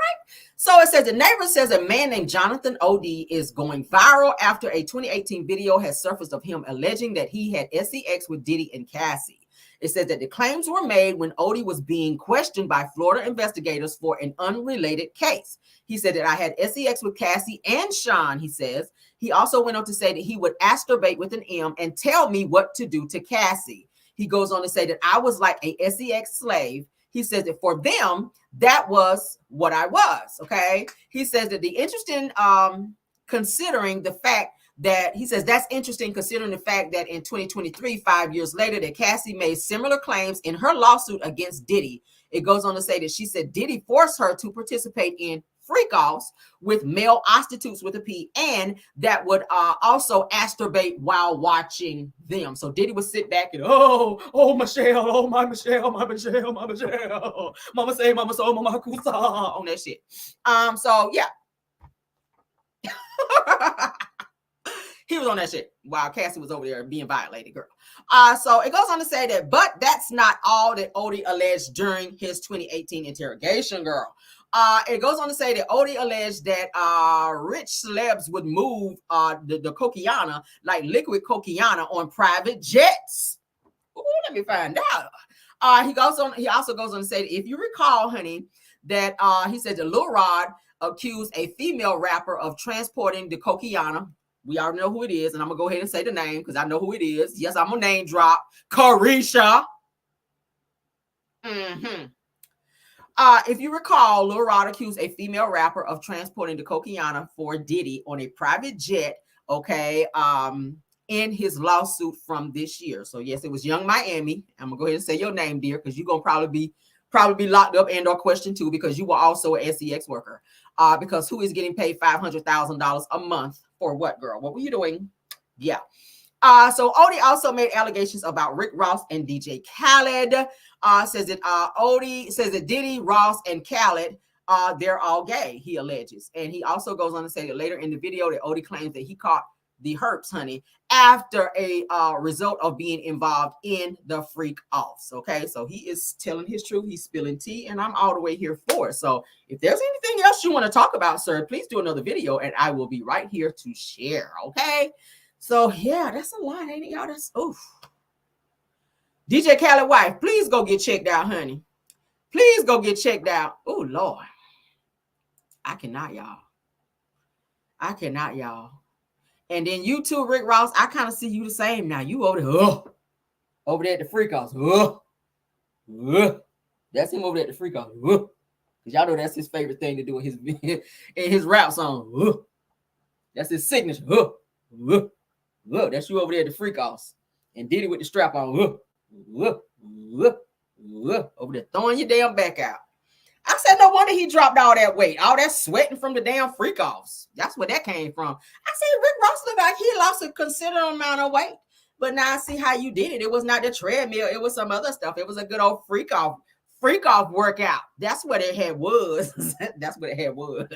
So it says, the neighbor says a man named Jonathan O.D. is going viral after a 2018 video has surfaced of him alleging that he had SEX with Diddy and Cassie. It says that the claims were made when Odie was being questioned by Florida investigators for an unrelated case. He said that I had SEX with Cassie and Sean, he says. He also went on to say that he would masturbate with an M and tell me what to do to Cassie. He goes on to say that I was like a SEX slave. He says that for them, that was what I was, okay? He says that the interesting, considering the fact that he says that's interesting considering the fact that in 2023, 5 years later, that Cassie made similar claims in her lawsuit against Diddy. It goes on to say that she said Diddy forced her to participate in freak-offs with male prostitutes with a P, and that would also masturbate while watching them. So Diddy would sit back and, oh, Michelle, oh, my Michelle, my Michelle, my Michelle, mama say, mama so, mama kusa, on that shit. So yeah. He was on that shit while Cassie was over there being violated, girl. So it goes on to say that, but that's not all that Odie alleged during his 2018 interrogation, girl. It goes on to say that Odie alleged that rich celebs would move the cocaine, like liquid cocaine, on private jets. Ooh, let me find out. He also goes on to say that if you recall, honey, that he said that Lil Rod accused a female rapper of transporting the cocaine We already know who it is, and I'm gonna go ahead and say the name because I know who it is. Yes, I'm gonna name drop Carisha. If you recall, Lil Rod accused a female rapper of transporting the cocaine for Diddy on a private jet, okay, in his lawsuit from this year. So yes, it was Young Miami. I'm gonna go ahead and say your name, dear, because you're gonna probably be locked up and or questioned too, because you were also an SEX worker. Because who is getting paid $500,000 a month for what, girl? What were you doing? Yeah. So Odie also made allegations about Rick Ross and DJ Khaled. Says that Odie says that Diddy, Ross, and Khaled, they're all gay, he alleges. And he also goes on to say that later in the video that Odie claims that he caught the herpes, honey, after a result of being involved in the freak offs. Okay, so he is telling his truth, he's spilling tea, and I'm all the way here for it. So if there's anything else you want to talk about, sir, please do another video and I will be right here to share. Okay. So yeah, that's a lot, ain't it, y'all? That's oof. DJ Khaled wife, please go get checked out, honey. Please go get checked out. Oh Lord. I cannot, y'all. And then you too, Rick Ross, I kind of see you the same now. You over there at the freak house. That's him over there at the freak house. Because y'all know that's his favorite thing to do in his rap song. That's his signature. That's you over there at the freak house. And Diddy with the strap on. Over there throwing your damn back out. I said, no wonder he dropped all that weight. All that sweating from the damn freak offs. That's where that came from. I said, Rick Ross looked like he lost a considerable amount of weight. But now I see how you did it. It was not the treadmill. It was some other stuff. It was a good old freak off workout. That's what it had was. That's what it had was.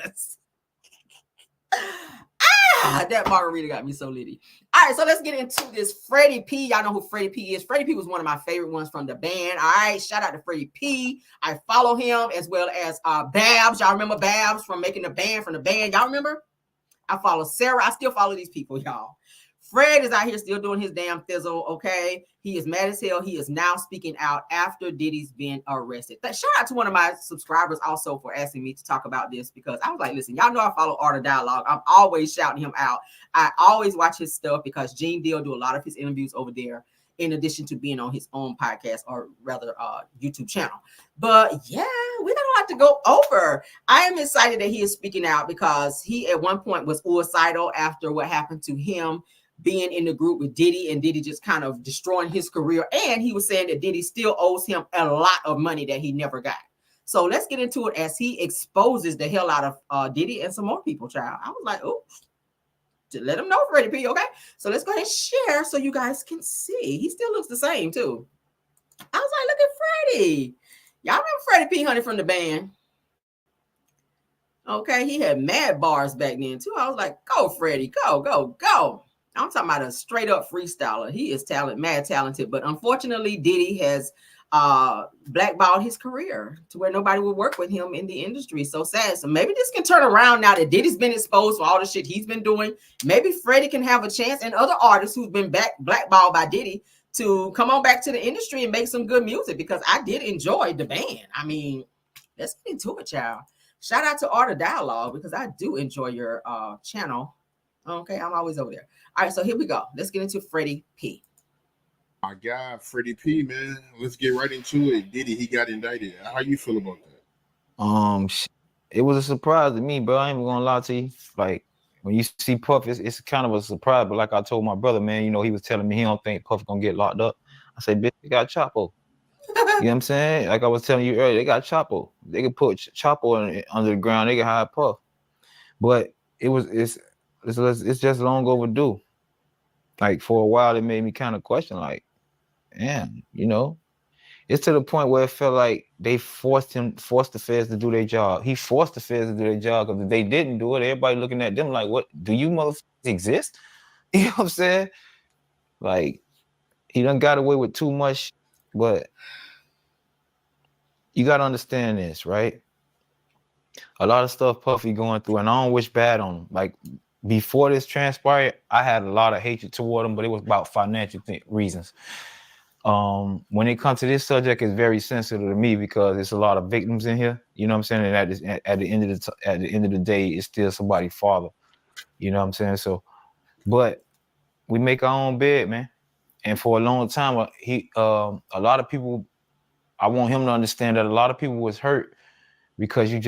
That margarita got me so litty. All right, so let's get into this Freddie P. Y'all know who Freddie P is. Freddie P was one of my favorite ones from the band. All right, shout out to Freddie P. I follow him as well as Babs. Y'all remember Babs from making the band from the band? Y'all remember? I follow Sarah. I still follow these people, y'all. Fred is out here still doing his damn thizzle, okay? He is mad as hell. He is now speaking out after Diddy's been arrested. Shout out to one of my subscribers also for asking me to talk about this, because I was like, listen, y'all know I follow Art of Dialogue. I'm always shouting him out. I always watch his stuff because Gene Deal do a lot of his interviews over there, in addition to being on his own podcast, or rather YouTube channel. But yeah, we got a lot to go over. I am excited that he is speaking out, because he at one point was suicidal after what happened to him being in the group with Diddy, and Diddy just kind of destroying his career. And he was saying that Diddy still owes him a lot of money that he never got. So let's get into it as he exposes the hell out of Diddy and some more people, child. I was like, oh, to let him know, Freddie P, okay? So let's go ahead and share so you guys can see. He still looks the same, too. I was like, look at Freddie. Y'all remember Freddie P, honey, from the band? Okay, he had mad bars back then, too. I was like, go, Freddie, go, go, go. I'm talking about a straight up freestyler. He is mad talented, but unfortunately, Diddy has blackballed his career to where nobody will work with him in the industry. So sad. So maybe this can turn around now that Diddy's been exposed for all the shit he's been doing. Maybe Freddie can have a chance, and other artists who've been blackballed by Diddy to come on back to the industry and make some good music, because I did enjoy the band. I mean, let's get into it, child. Shout out to Art of Dialogue, because I do enjoy your channel. Okay, I'm always over there. All right, so here we go. Let's get into Freddie P. My guy, Freddie P, man. Let's get right into it. Diddy, he got indicted. How you feel about that? It was a surprise to me, bro. I ain't even gonna lie to you. Like, when you see Puff, it's kind of a surprise. But like I told my brother, man, you know, he was telling me he don't think Puff gonna get locked up. I said, bitch, they got Chapo. You know what I'm saying? Like I was telling you earlier, they got Chapo. They could put Chapo under the ground. They can hide Puff. But it's just long overdue. Like, for a while, it made me kind of question, like, damn, you know, it's to the point where it felt like they forced the feds to do their job. He forced the feds to do their job, because if they didn't do it, everybody looking at them like, what, do you motherfuckers exist? You know what I'm saying? Like, he done got away with too much, but you got to understand this, right? A lot of stuff Puffy going through, and I don't wish bad on him. Like, before this transpired, I had a lot of hatred toward him, but it was about financial reasons. When it comes to this subject, it's very sensitive to me, because it's a lot of victims in here. You know what I'm saying? And at the end of the day, it's still somebody's father. You know what I'm saying? So But we make our own bed, man. And for a long time, a lot of people, I want him to understand that a lot of people was hurt because you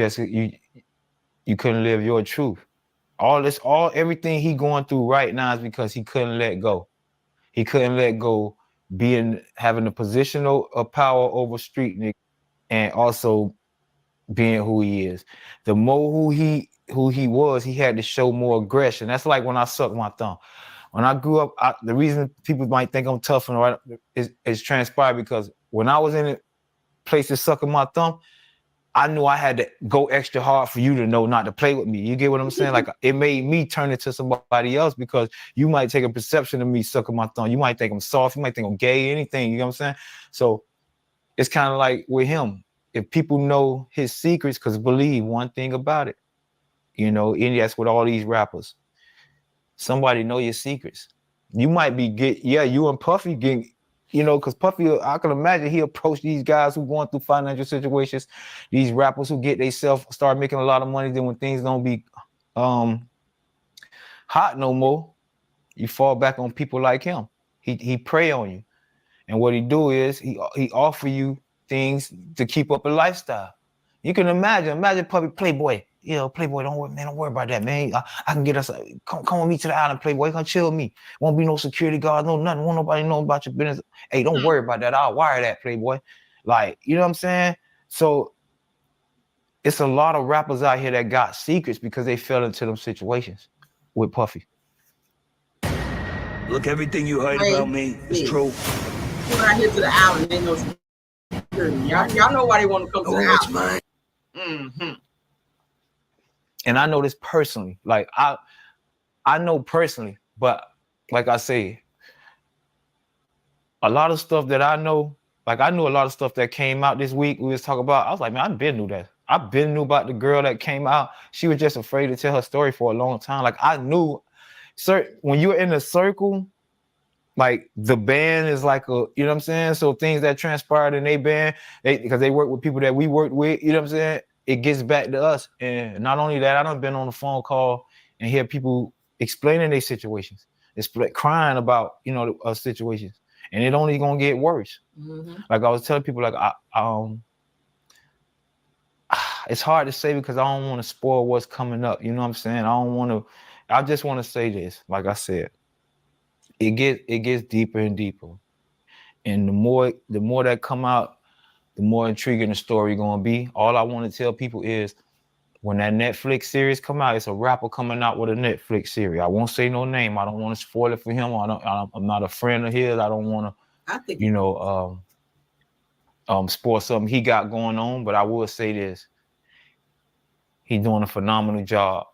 couldn't live your truth. Everything he going through right now is because he couldn't let go. He couldn't let go having a position of power over street niggas, and also being who he is. The more who he was, he had to show more aggression. That's like when I sucked my thumb. When I grew up, the reason people might think I'm tough and is transpired because when I was in a place of sucking my thumb, I knew I had to go extra hard for you to know not to play with me. You get what I'm saying? Like it made me turn into somebody else because you might take a perception of me sucking my thumb. You might think I'm soft. You might think I'm gay, anything. You know what I'm saying? So it's kind of like with him. If people know his secrets, because believe one thing about it, and that's with all these rappers. Somebody know your secrets. You might be you and Puffy getting, because Puffy, I can imagine he approached these guys who going through financial situations, these rappers who get themselves start making a lot of money. Then when things don't be hot no more, you fall back on people like him. He prey on you, and what he do is he offer you things to keep up a lifestyle. You can imagine Puffy, Playboy. Playboy, don't worry about that, man. I can get us, come with me to the island, Playboy. Come chill with me. Won't be no security guard, no nothing. Won't nobody know about your business. Hey, don't worry about that. I'll wire that, Playboy. Like, you know what I'm saying? So it's a lot of rappers out here that got secrets because they fell into them situations with Puffy. Look, everything you heard about me is true. Come out here to the island, ain't no security. Y'all know why they want to come to the island. Mine. Mm-hmm. And I know this personally. Like I know personally, but like I say, a lot of stuff that I know, like I knew a lot of stuff that came out this week. We was talking about. I was like, man, I've been knew that. I've been knew about the girl that came out. She was just afraid to tell her story for a long time. Like I knew, sir, when you're in a circle, like the band is like you know what I'm saying? So things that transpired in their band, because they work with people that we worked with, you know what I'm saying? It gets back to us. And not only that, I done been on a phone call and hear people explaining their situations. It's crying about, situations. And it only gonna get worse. Mm-hmm. Like I was telling people, like it's hard to say because I don't want to spoil what's coming up. You know what I'm saying? I just want to say this, like I said. It gets deeper and deeper. And the more that come out, the more intriguing the story gonna be. All I want to tell people is when that Netflix series come out, it's a rapper coming out with a Netflix series. I won't say no name. I don't want to spoil it for him. I'm not a friend of his. I don't want to, spoil something he got going on. But I will say this: he's doing a phenomenal job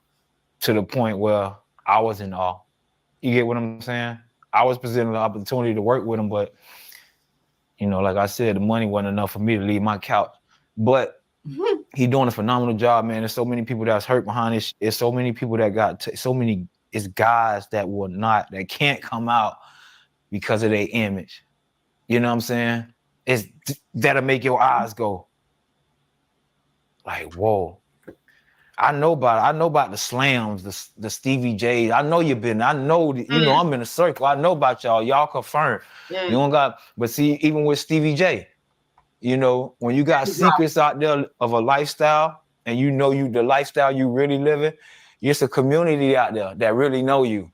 to the point where I was in awe. You get what I'm saying? I was presented the opportunity to work with him, but like I said, the money wasn't enough for me to leave my couch. But he's doing a phenomenal job, man. There's so many people that's hurt behind this. There's so many people that got it's guys that that can't come out because of their image. You know what I'm saying? That'll make your eyes go like, whoa. I know about the slams, the Stevie J's. I know you've been. I know I'm in a circle. I know about y'all. Y'all confirmed. You don't got. But see, even with Stevie J, when you got secrets out there of a lifestyle, and the lifestyle you really living, it's a community out there that really know you.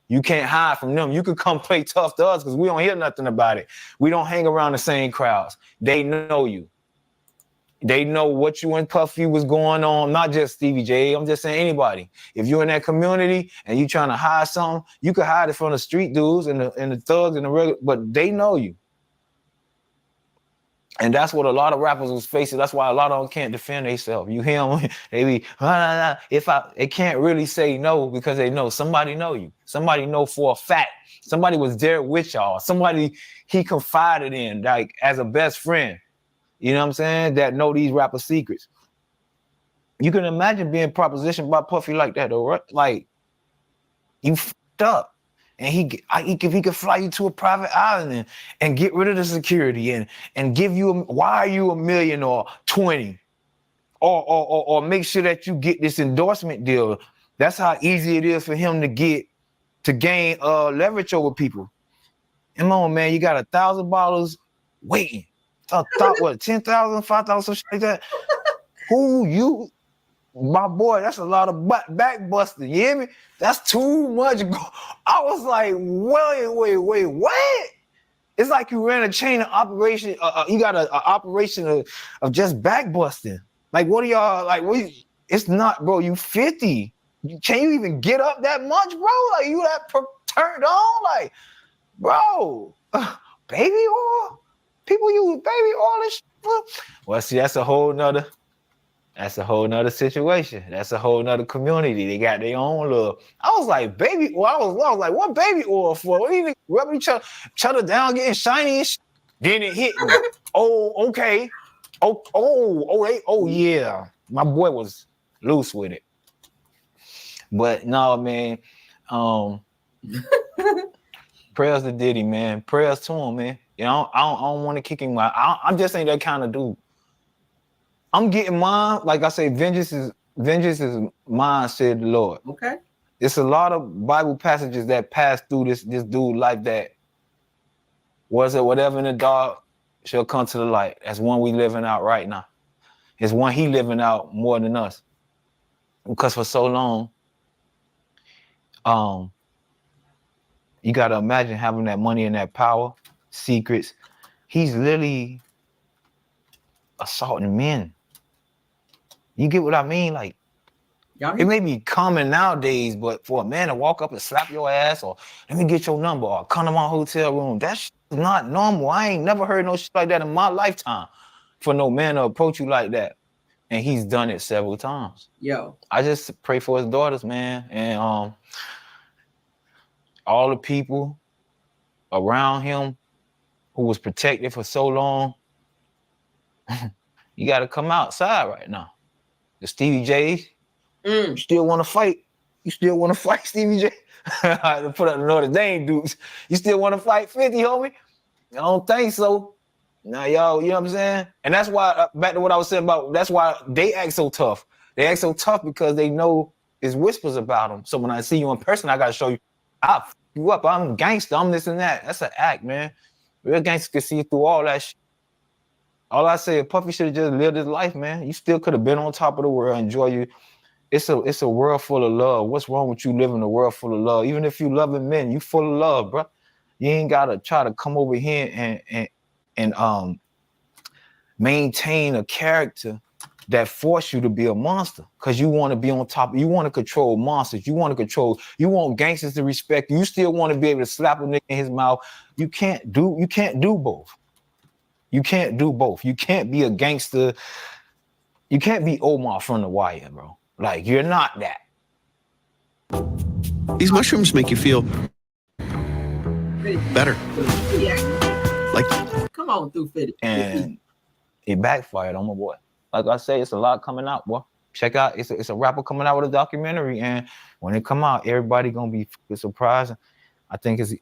You can't hide from them. You could come play tough to us because we don't hear nothing about it. We don't hang around the same crowds. They know you. They know what you and Puffy was going on, not just Stevie J. I'm just saying anybody. If you're in that community and you trying to hide something, you can hide it from the street dudes and the thugs and the regular, but they know you. And that's what a lot of rappers was facing. That's why a lot of them can't defend themselves. You hear them, they be, they can't really say no because they know somebody know you. Somebody know for a fact. Somebody was there with y'all. Somebody he confided in, like as a best friend. You know what I'm saying? That know these rapper secrets. You can imagine being propositioned by Puffy like that, though, right? Like, you fucked up. And he could fly you to a private island and get rid of the security and give you wire you $1 million or 20 or make sure that you get this endorsement deal. That's how easy it is for him to to gain leverage over people. Come on, man, you got $1,000 waiting. I thought what 10,000, 5,000, something like that. Who you, my boy? That's a lot of back busting. You hear me? That's too much. I was like, wait, what? It's like you ran a chain of operation. You got an operation of just back busting. Like, what are y'all like? It's not, bro. You 50. Can you even get up that much, bro? Like, you that turned on? Like, bro, baby oil? People use baby oil and shit. Well, see, that's a whole nother situation. That's a whole nother community. They got their own little. I was like, baby oil. I was like, what baby oil for? What even rubbing each other down, getting shiny and shit. Then it hit me. Oh, okay. Oh, yeah. My boy was loose with it. But no, man. Prayers to Diddy, man. Prayers to him, man. You know, I don't want to kick him out. I'm just ain't that kind of dude. I'm getting mine. Like I say, vengeance is mine, said the Lord. Okay. It's a lot of Bible passages that pass through this dude like that. Was it whatever in the dark shall come to the light? That's one we living out right now. It's one he living out more than us. Because for so long, you got to imagine having that money and that power, secrets. He's literally assaulting men. You get what I mean? Like, it may be common nowadays, but for a man to walk up and slap your ass or let me get your number or come to my hotel room, that's not normal. I ain't never heard no shit like that in my lifetime for no man to approach you like that. And he's done it several times. Yo. I just pray for his daughters, man. And all the people around him who was protected for so long, you got to come outside right now. The Stevie J's, you still want to fight? You still want to fight Stevie J? To put up the Notre Dame dudes. You still want to fight 50, homie? I don't think so. Now, y'all, you know what I'm saying? And that's why, back to what I was saying about, that's why they act so tough. They act so tough because they know there's whispers about them. So when I see you in person, I got to show you, I'll f you up. I'm gangster. I'm this and that. That's an act, man. Real gangsters can see through all that shit. All I say, Puffy should have just lived his life, man. You still could have been on top of the world, enjoy you. It's a world full of love. What's wrong with you living in a world full of love? Even if you loving men, you full of love, bro. You ain't gotta try to come over here and maintain a character that force you to be a monster because you want to be on top. You want to control monsters. You want gangsters to respect you. You still want to be able to slap a nigga in his mouth. You can't do both. You can't do both. You can't be a gangster. You can't be Omar from The Wire, bro. Like, you're not that. These mushrooms make you feel better. Like, come on through, Freddy. And it backfired on my boy. Like I say, it's a lot coming out, boy. Check out, it's a rapper coming out with a documentary, and when it come out, everybody gonna be surprised. I think it's,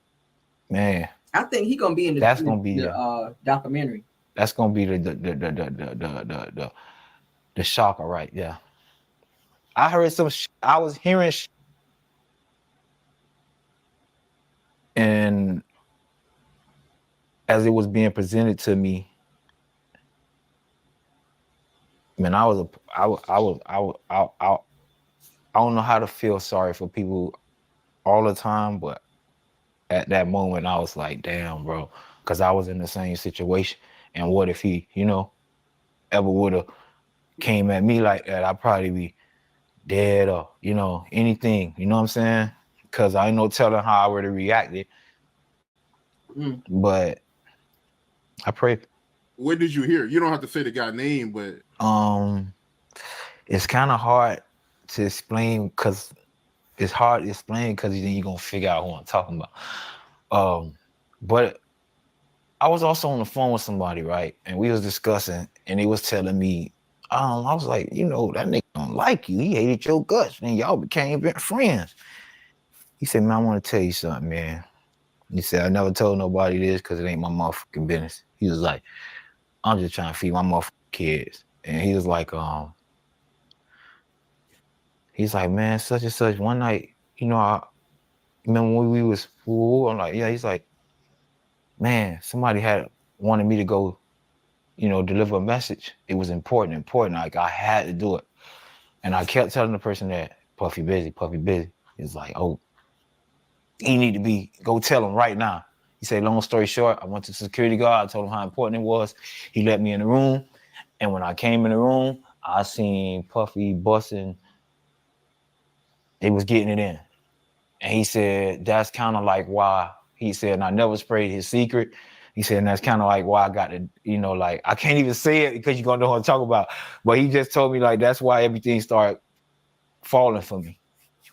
man. I think he gonna be in the documentary. That's gonna be the shocker, right? Yeah. I heard some. I was hearing, and as it was being presented to me, man, I don't know how to feel sorry for people all the time, but at that moment, I was like, damn, bro, because I was in the same situation. And what if he, ever would have came at me like that? I'd probably be dead or, anything. You know what I'm saying? Because I ain't no telling how I would have reacted. But I pray. Where did you hear? You don't have to say the guy's name, but it's kind of hard to explain because then you're gonna figure out who I'm talking about. But I was also on the phone with somebody, right? And we was discussing, and he was telling me, I was like, that nigga don't like you. He hated your guts, and y'all became friends. He said, man, I want to tell you something, man. He said, I never told nobody this because it ain't my motherfucking business. He was like, I'm just trying to feed my motherfucking kids. And he was like, he's like, man, such and such, one night, remember when we was full? I'm like, yeah. He's like, man, somebody had wanted me to go, deliver a message. It was important. Like I had to do it. And I kept telling the person that Puffy busy. He's like, oh, he need to go tell him right now. He said, long story short, I went to the security guard. I told him how important it was. He let me in the room. And when I came in the room, I seen Puffy busting. They was getting it in. And he said, that's kind of like why, he said, and I never sprayed his secret. He said, and that's kind of like why I got to, like, I can't even say it because you're going to know what I'm talking about. But he just told me, like, that's why everything started falling for me.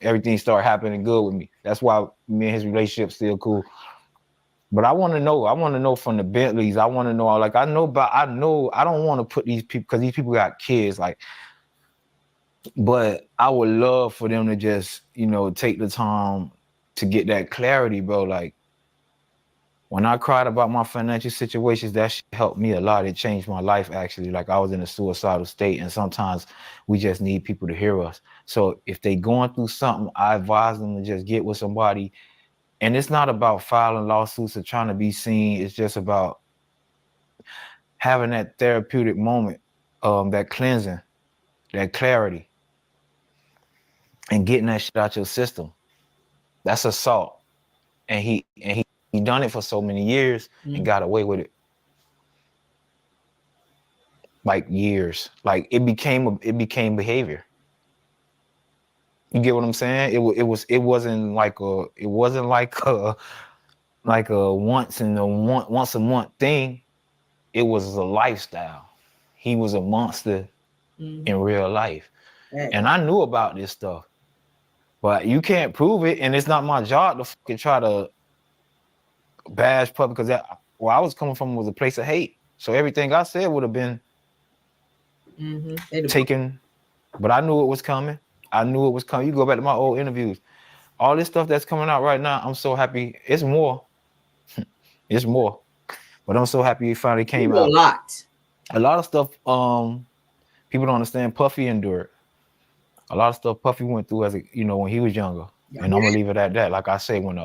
Everything started happening good with me. That's why me and his relationship still cool. But I want to know from the Bentleys. I want to know, like, I don't want to put these people, because these people got kids, like, but I would love for them to just, take the time to get that clarity, bro. Like, when I cried about my financial situations, that shit helped me a lot. It changed my life, actually. Like, I was in a suicidal state, and sometimes we just need people to hear us. So if they going through something, I advise them to just get with somebody. And it's not about filing lawsuits or trying to be seen. It's just about having that therapeutic moment, that cleansing, that clarity, and getting that shit out your system. That's assault. And he done it for so many years and got away with it. Like years. Like it became behavior. You get what I'm saying? It wasn't like a once a month thing. It was a lifestyle. He was a monster in real life. And I knew about this stuff. But you can't prove it, and it's not my job to fucking try to bash Puffy, because where I was coming from was a place of hate. So everything I said would have been taken, but I knew it was coming. You go back to my old interviews. All this stuff that's coming out right now, I'm so happy. It's more. It's more. But I'm so happy it finally came out. A lot of stuff people don't understand Puffy endured. A lot of stuff Puffy went through as when he was younger. And I'm gonna leave it at that. Like I say, when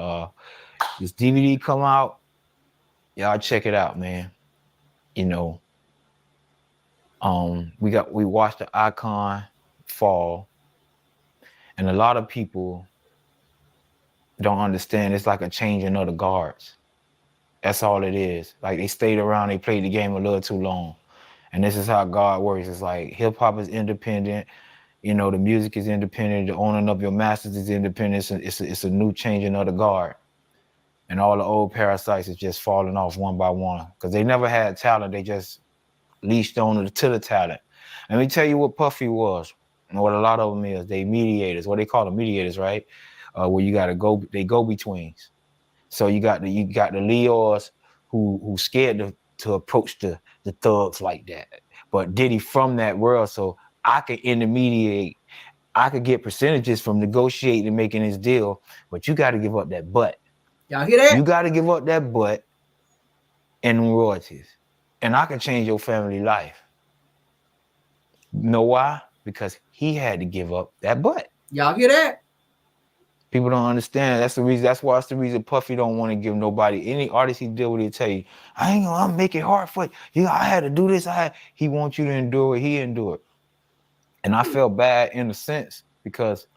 this DVD come out, y'all check it out, man. We watched the icon fall, and a lot of people don't understand. It's like a changing of the guards. That's all it is. Like, they stayed around, they played the game a little too long. And this is how God works. It's like hip hop is independent. The music is independent. The owning of your masters is independent. It's a new changing of the guard. And all the old parasites is just falling off one by one, because they never had talent. They just leashed on to the talent. Let me tell you what Puffy was, and what a lot of them is. They mediators. What they call them, mediators, right? Where you gotta go. They go betweens. So you got the Leos who scared to approach the thugs like that. But Diddy from that world, so I could intermediate. I could get percentages from negotiating and making this deal, but you got to give up that butt. Y'all hear that? You got to give up that butt and royalties, and I can change your family life. You know why? Because he had to give up that butt. Y'all hear that? People don't understand. That's the reason. That's why it's the reason Puffy don't want to give nobody, any artist he deal with, he'll tell you, I'm making it hard for you. I had to do this. He wants you to endure what he endured. And I felt bad in a sense, because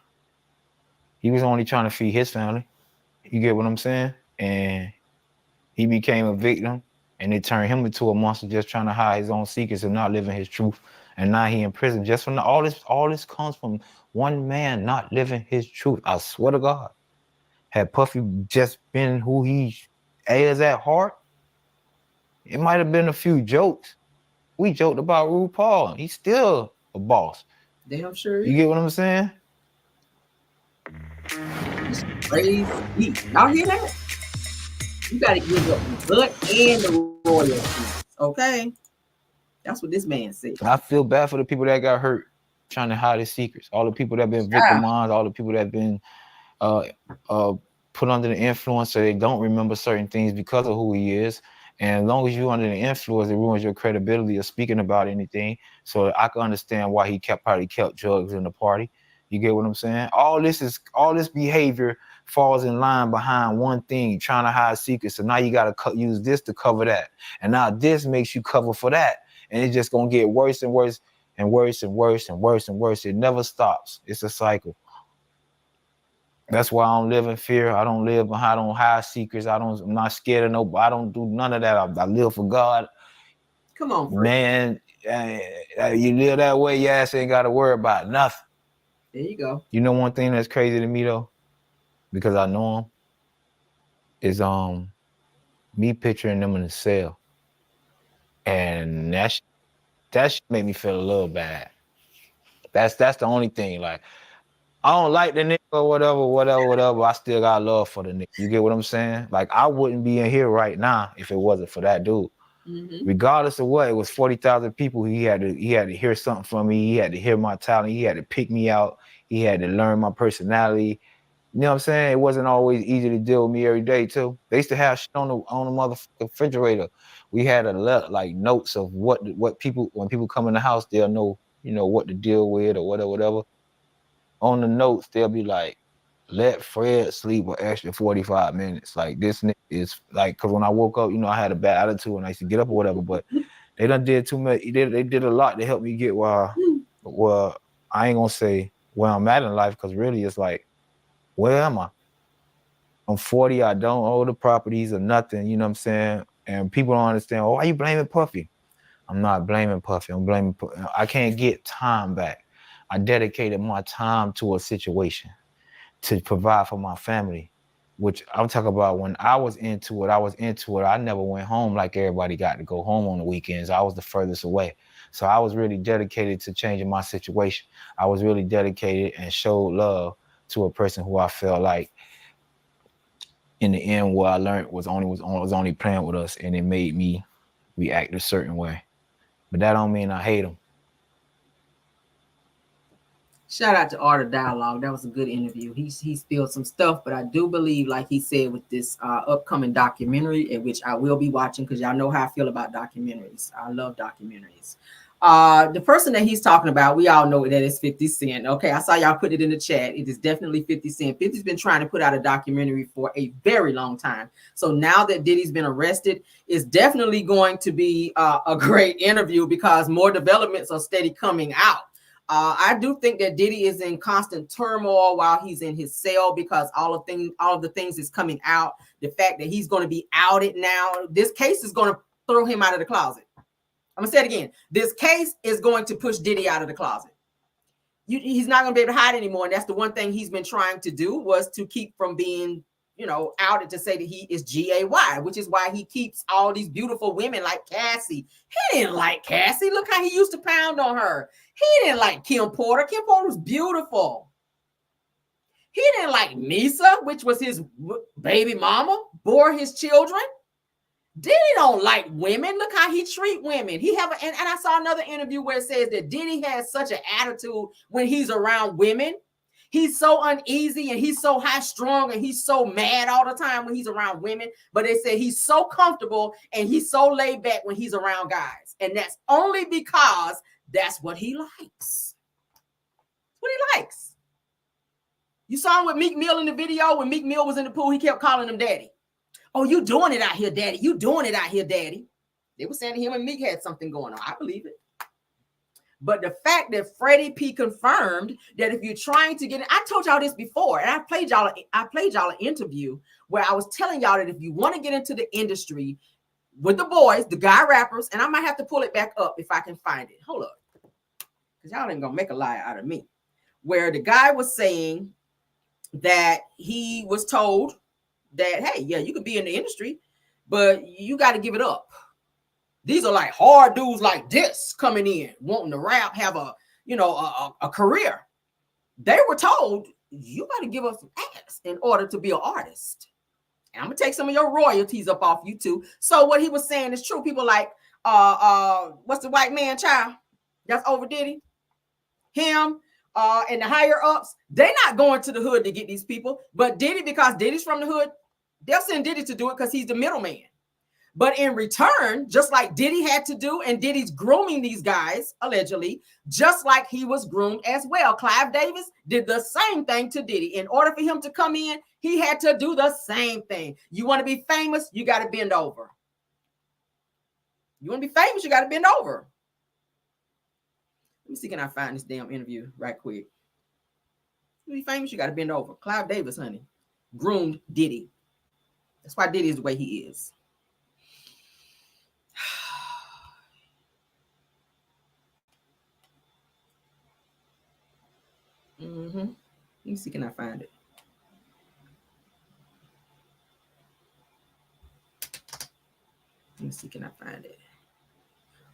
he was only trying to feed his family. You get what I'm saying? And he became a victim, and it turned him into a monster, just trying to hide his own secrets and not living his truth. And now he in prison just from all this comes from one man not living his truth. I swear to God. Had Puffy just been who he is at heart, it might have been a few jokes. We joked about RuPaul. He's still a boss. Damn sure. You get what I'm saying? Crazy. Y'all hear that? You gotta give up the butt and the royalties. Okay? That's what this man said. I feel bad for the people that got hurt trying to hide his secrets. All the people that have been victimized, all the people that have been put under the influence, so they don't remember certain things because of who he is. And as long as you're under the influence, it ruins your credibility of speaking about anything. So I can understand why he probably kept drugs in the party. You get what I'm saying? All this behavior falls in line behind one thing, trying to hide secrets. So now you got to use this to cover that. And now this makes you cover for that. And it's just going to get worse and worse and worse and worse and worse and worse. It never stops. It's a cycle. That's why I don't live in fear. I don't hide secrets. I'm not scared of nobody. I don't do none of that. I live for God. Come on, man. You live that way, your ass ain't got to worry about nothing. There you go. You know one thing that's crazy to me though, because I know him, is me picturing them in the cell, and that made me feel a little bad. That's the only thing. Like, I don't like the nigga or whatever. I still got love for the nigga. You get what I'm saying? Like, I wouldn't be in here right now if it wasn't for that dude. Mm-hmm. Regardless of what, it was 40,000 people. He had to hear something from me. He had to hear my talent. He had to pick me out. He had to learn my personality. You know what I'm saying? It wasn't always easy to deal with me every day too. They used to have shit on the motherfucking refrigerator. We had like notes of what people, when people come in the house, they'll know, you know, what to deal with or whatever. On the notes, they'll be like, let Fred sleep an extra 45 minutes. Like, this nigga is like, because when I woke up, you know, I had a bad attitude and I used to get up or whatever, but they done did too much. They did a lot to help me get where I ain't gonna say where I'm at in life, because really it's like, where am I? I'm 40, I don't own the properties or nothing, you know what I'm saying? And people don't understand, why are you blaming Puffy? I'm not blaming Puffy, I'm blaming Puffy. I can't get time back. I dedicated my time to a situation to provide for my family, which I'm talking about when I was into it. I never went home like everybody got to go home on the weekends. I was the furthest away. So I was really dedicated to changing my situation. I was really dedicated and showed love to a person who I felt like in the end what I learned was only playing with us, and it made me react a certain way. But that don't mean I hate him. Shout out to Art of Dialogue. That was a good interview. He spilled some stuff, but I do believe, like he said, with this upcoming documentary, in which I will be watching, because y'all know how I feel about documentaries. I love documentaries. The person that he's talking about, we all know that it's 50 Cent. Okay, I saw y'all put it in the chat. It is definitely 50 Cent. 50's been trying to put out a documentary for a very long time. So now that Diddy's been arrested, it's definitely going to be a great interview, because more developments are steady coming out. I do think that Diddy is in constant turmoil while he's in his cell, because all of the things is coming out. The fact that he's going to be outed now, this case is going to throw him out of the closet. I'm gonna say it again. This case is going to push Diddy out of the closet. He's not going to be able to hide anymore, and that's the one thing he's been trying to do, was to keep from being, you know, outed, to say that he is GAY, which is why he keeps all these beautiful women like Cassie. He didn't like Cassie. Look how he used to pound on her. He didn't like Kim Porter. Kim Porter was beautiful. He didn't like Nisa, which was his baby mama, bore his children. Diddy don't like women. Look how he treat women. And I saw another interview where it says that Diddy has such an attitude when he's around women. He's so uneasy and he's so high strung and he's so mad all the time when he's around women. But they say he's so comfortable and he's so laid back when he's around guys. And that's only because that's what he likes. That's what he likes. You saw him with Meek Mill in the video. When Meek Mill was in the pool, he kept calling him daddy. Oh, you doing it out here, daddy. You doing it out here, daddy. They were saying him and Meek had something going on. I believe it. But the fact that Freddie P confirmed that if you're trying to get it, I told y'all this before, and I played y'all an interview where I was telling y'all that if you want to get into the industry with the boys, the guy rappers, and I might have to pull it back up if I can find it. Hold up. Because y'all ain't gonna make a lie out of me. Where the guy was saying that he was told that, hey, yeah, you could be in the industry, but you got to give it up. These are like hard dudes like this coming in, wanting to rap, have a career. They were told, you got to give us some ass in order to be an artist. And I'm going to take some of your royalties up off you too. So what he was saying is true. People like, what's the white man child that's over Diddy? Him, and the higher ups, they're not going to the hood to get these people. But Diddy, because Diddy's from the hood, they'll send Diddy to do it because he's the middleman. But in return, just like Diddy had to do, and Diddy's grooming these guys, allegedly, just like he was groomed as well. Clive Davis did the same thing to Diddy. In order for him to come in, he had to do the same thing. You want to be famous, you got to bend over. You want to be famous, you got to bend over. Let me see, can I find this damn interview right quick? To be famous, you got to bend over. Clive Davis, honey, groomed Diddy. That's why Diddy is the way he is. Let me see, can I find it? Let me see, can I find it?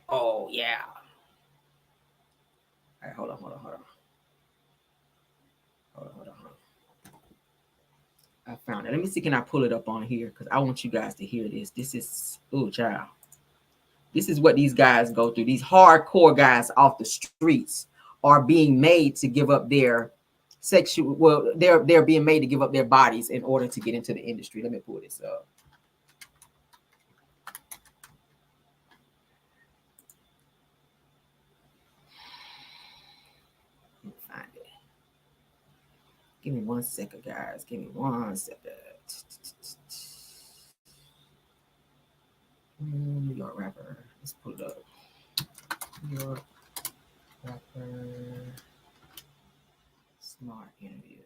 Oh, yeah. All right, hold on. I found it. Let me see, can I pull it up on here? Because I want you guys to hear this. This is, oh, child. This is what these guys go through. These hardcore guys off the streets are being made to give up their sexual, well, they're being made to give up their bodies in order to get into the industry. Let me pull this up. Let me find it. Give me 1 second, guys. Give me 1 second. New York rapper. Let's pull it up. New York rapper. Smart interview.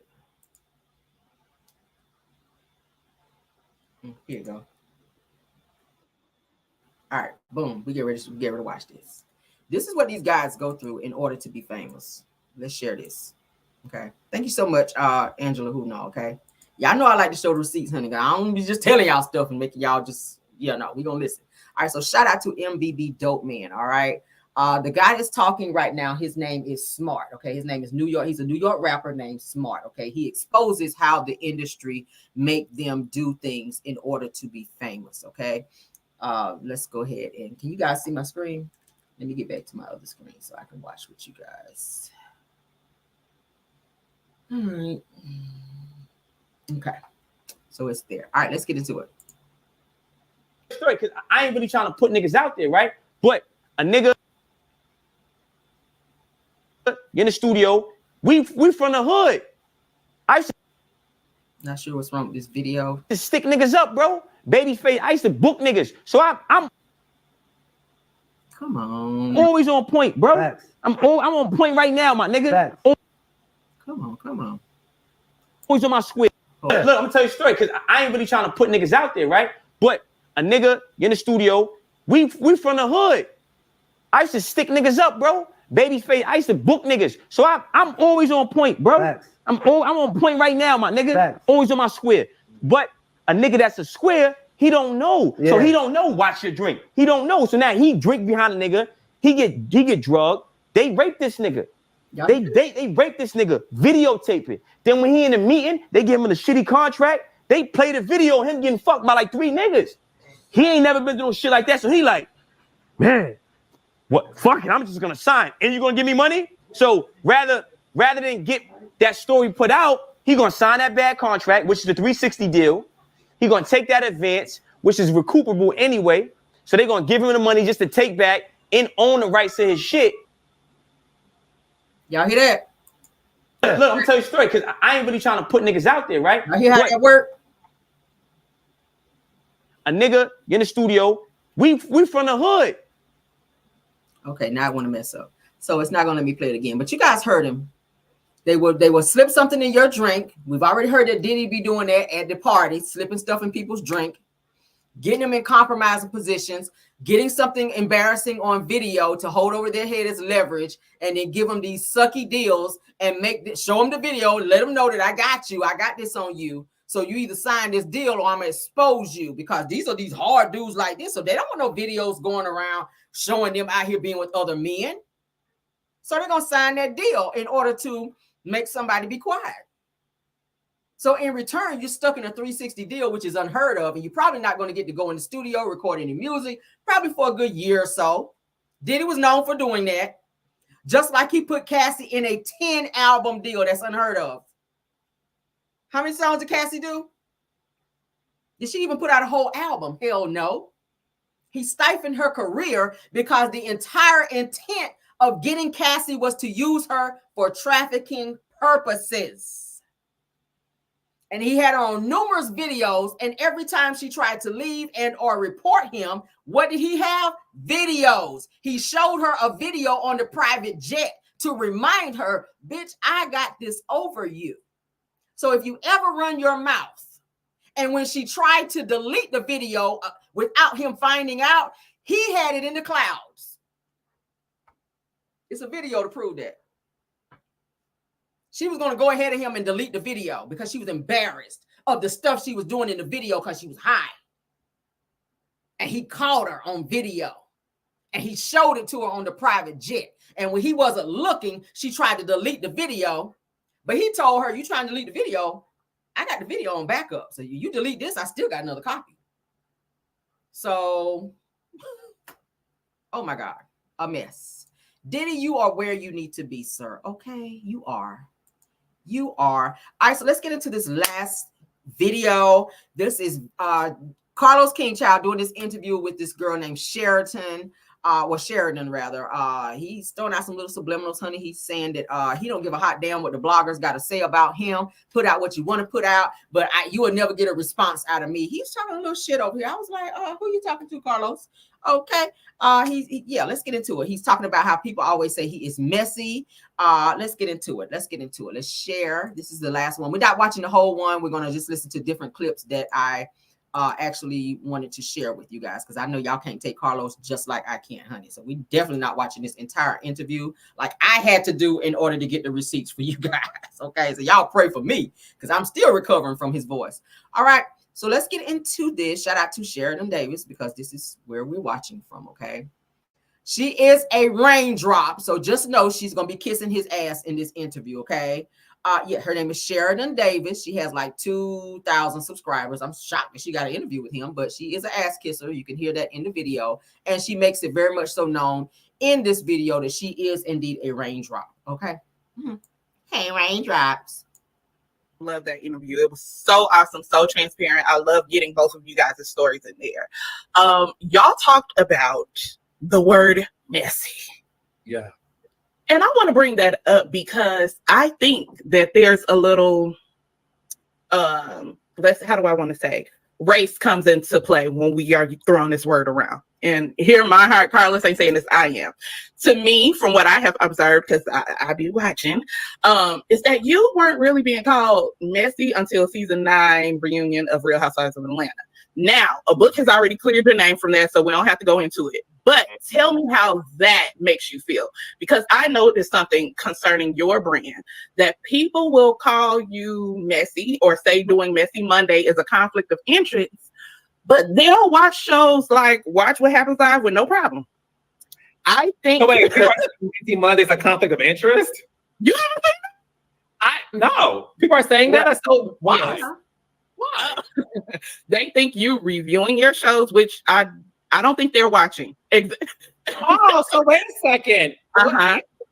Here you go. All right, boom. We get ready to watch this. This is what these guys go through in order to be famous. Let's share this. Okay. Thank you so much, Angela Who Know. Okay. Y'all know I like to show the receipts, honey. I don't be just telling y'all stuff and making y'all just, yeah, no, we're gonna listen. All right, so shout out to MBB Dope Man. All right. The guy that's talking right now, his name is Smart. Okay, his name is New York. He's a New York rapper named Smart. Okay, he exposes how the industry make them do things in order to be famous. Okay, let's go ahead and can you guys see my screen? Let me get back to my other screen so I can watch with you guys. All right. Okay, so it's there. All right, let's get into it. Story, because I ain't really trying to put niggas out there, right? But a nigga in the studio, we from the hood. I used to not sure what's wrong with this video. To stick niggas up, bro. Babyface. I used to book niggas, so I'm come on, always on point, bro. Facts. I'm on point right now, my nigga. Facts. Come on. Always on my square. Oh. Look, I'm gonna tell you a story because I ain't really trying to put niggas out there, right? But a nigga in the studio, we from the hood. I used to stick niggas up, bro. Babyface. I used to book niggas, so I'm always on point, bro. Facts. I'm on point right now, my nigga. Facts. Always on my square. But a nigga that's a square, he don't know. Yeah. So he don't know. Watch your drink. He don't know. So now he drink behind a nigga. He get drugged. They rape this nigga. Yep. They rape this nigga. Videotape it. Then when he in the meeting, they give him a shitty contract. They play the video of him getting fucked by like 3 niggas. He ain't never been through shit like that. So he like, man, what? Fuck it. I'm just gonna sign. And you gonna give me money? So rather than get that story put out, he gonna sign that bad contract, which is a 360 deal. He gonna take that advance, which is recuperable anyway. So they gonna give him the money just to take back and own the rights to his shit. Y'all hear that? Look, I'm gonna tell you a story because I ain't really trying to put niggas out there, right? I hear how that work. A nigga in the studio, we from the hood. Okay, now I want to mess up. So it's not gonna be played again. But you guys heard him. They will slip something in your drink. We've already heard that Diddy be doing that at the party, slipping stuff in people's drink, getting them in compromising positions, getting something embarrassing on video to hold over their head as leverage, and then give them these sucky deals and show them the video, let them know that I got this on you. So you either sign this deal or I'm gonna expose you, because these are these hard dudes like this. So they don't want no videos going around showing them out here being with other men. So they're gonna sign that deal in order to make somebody be quiet. So in return, you're stuck in a 360 deal, which is unheard of, and you're probably not going to get to go in the studio, record any music, probably for a good year or so. Diddy was known for doing that. Just like he put Cassie in a 10-album deal, that's unheard of. How many songs did Cassie do? Did she even put out a whole album? Hell no. He stifled her career because the entire intent of getting Cassie was to use her for trafficking purposes. And he had her on numerous videos, and every time she tried to leave and or report him, what did he have? Videos. He showed her a video on the private jet to remind her, bitch, I got this over you. So if you ever run your mouth, and when she tried to delete the video without him finding out, he had it in the clouds. It's a video to prove that. She was going to go ahead of him and delete the video because she was embarrassed of the stuff she was doing in the video because she was high. And he caught her on video. And he showed it to her on the private jet. And when he wasn't looking, she tried to delete the video. But he told her, you trying to delete the video? I got the video on backup. So you delete this, I still got another copy. So, oh my God, a mess. Diddy, you are where you need to be, sir. Okay, you are. You are. All right, so let's get into this last video. This is Carlos King Child doing this interview with this girl named Sheridan rather. He's throwing out some little subliminals, honey. He's saying that he don't give a hot damn what the bloggers got to say about him. Put out what you want to put out, but you will never get a response out of me. He's talking a little shit over here. I was like, who you talking to, Carlos? Okay. Yeah, let's get into it. He's talking about how people always say he is messy. Let's get into it. Let's share. This is the last one. We're not watching the whole one. We're going to just listen to different clips that I actually wanted to share with you guys, because I know y'all can't take Carlos just like I can, honey. So we definitely not watching this entire interview like I had to do in order to get the receipts for you guys. Okay, so y'all pray for me because I'm still recovering from his voice. All right, so let's get into this. Shout out to Sheridan Davis because this is where we're watching from. Okay, she is a raindrop, so just know she's gonna be kissing his ass in this interview. Okay. Yeah, her name is Sheridan Davis. She has like 2,000 subscribers. I'm shocked that she got an interview with him, but she is an ass kisser. You can hear that in the video. And she makes it very much so known in this video that she is indeed a raindrop. Okay. Mm-hmm. Hey, raindrops. Love that interview. It was so awesome, so transparent. I love getting both of you guys' stories in there. Y'all talked about the word messy. Yeah. And I want to bring that up because I think that there's a little, how do I want to say, race comes into play when we are throwing this word around. And here, my heart, Carlos ain't saying this, I am. To me, from what I have observed, because I be watching, is that you weren't really being called messy until season 9 reunion of Real Housewives of Atlanta. Now, a book has already cleared your name from that, so we don't have to go into it. But tell me how that makes you feel. Because I noticed something concerning your brand, that people will call you messy or say doing Messy Monday is a conflict of interest, but they'll watch shows like Watch What Happens Live with no problem. I think... So wait, Messy Monday is a conflict of interest? You haven't seen that? No. People are saying that? So why? Yeah. Why? They think you reviewing your shows, which I don't think they're watching. Oh, so wait a second.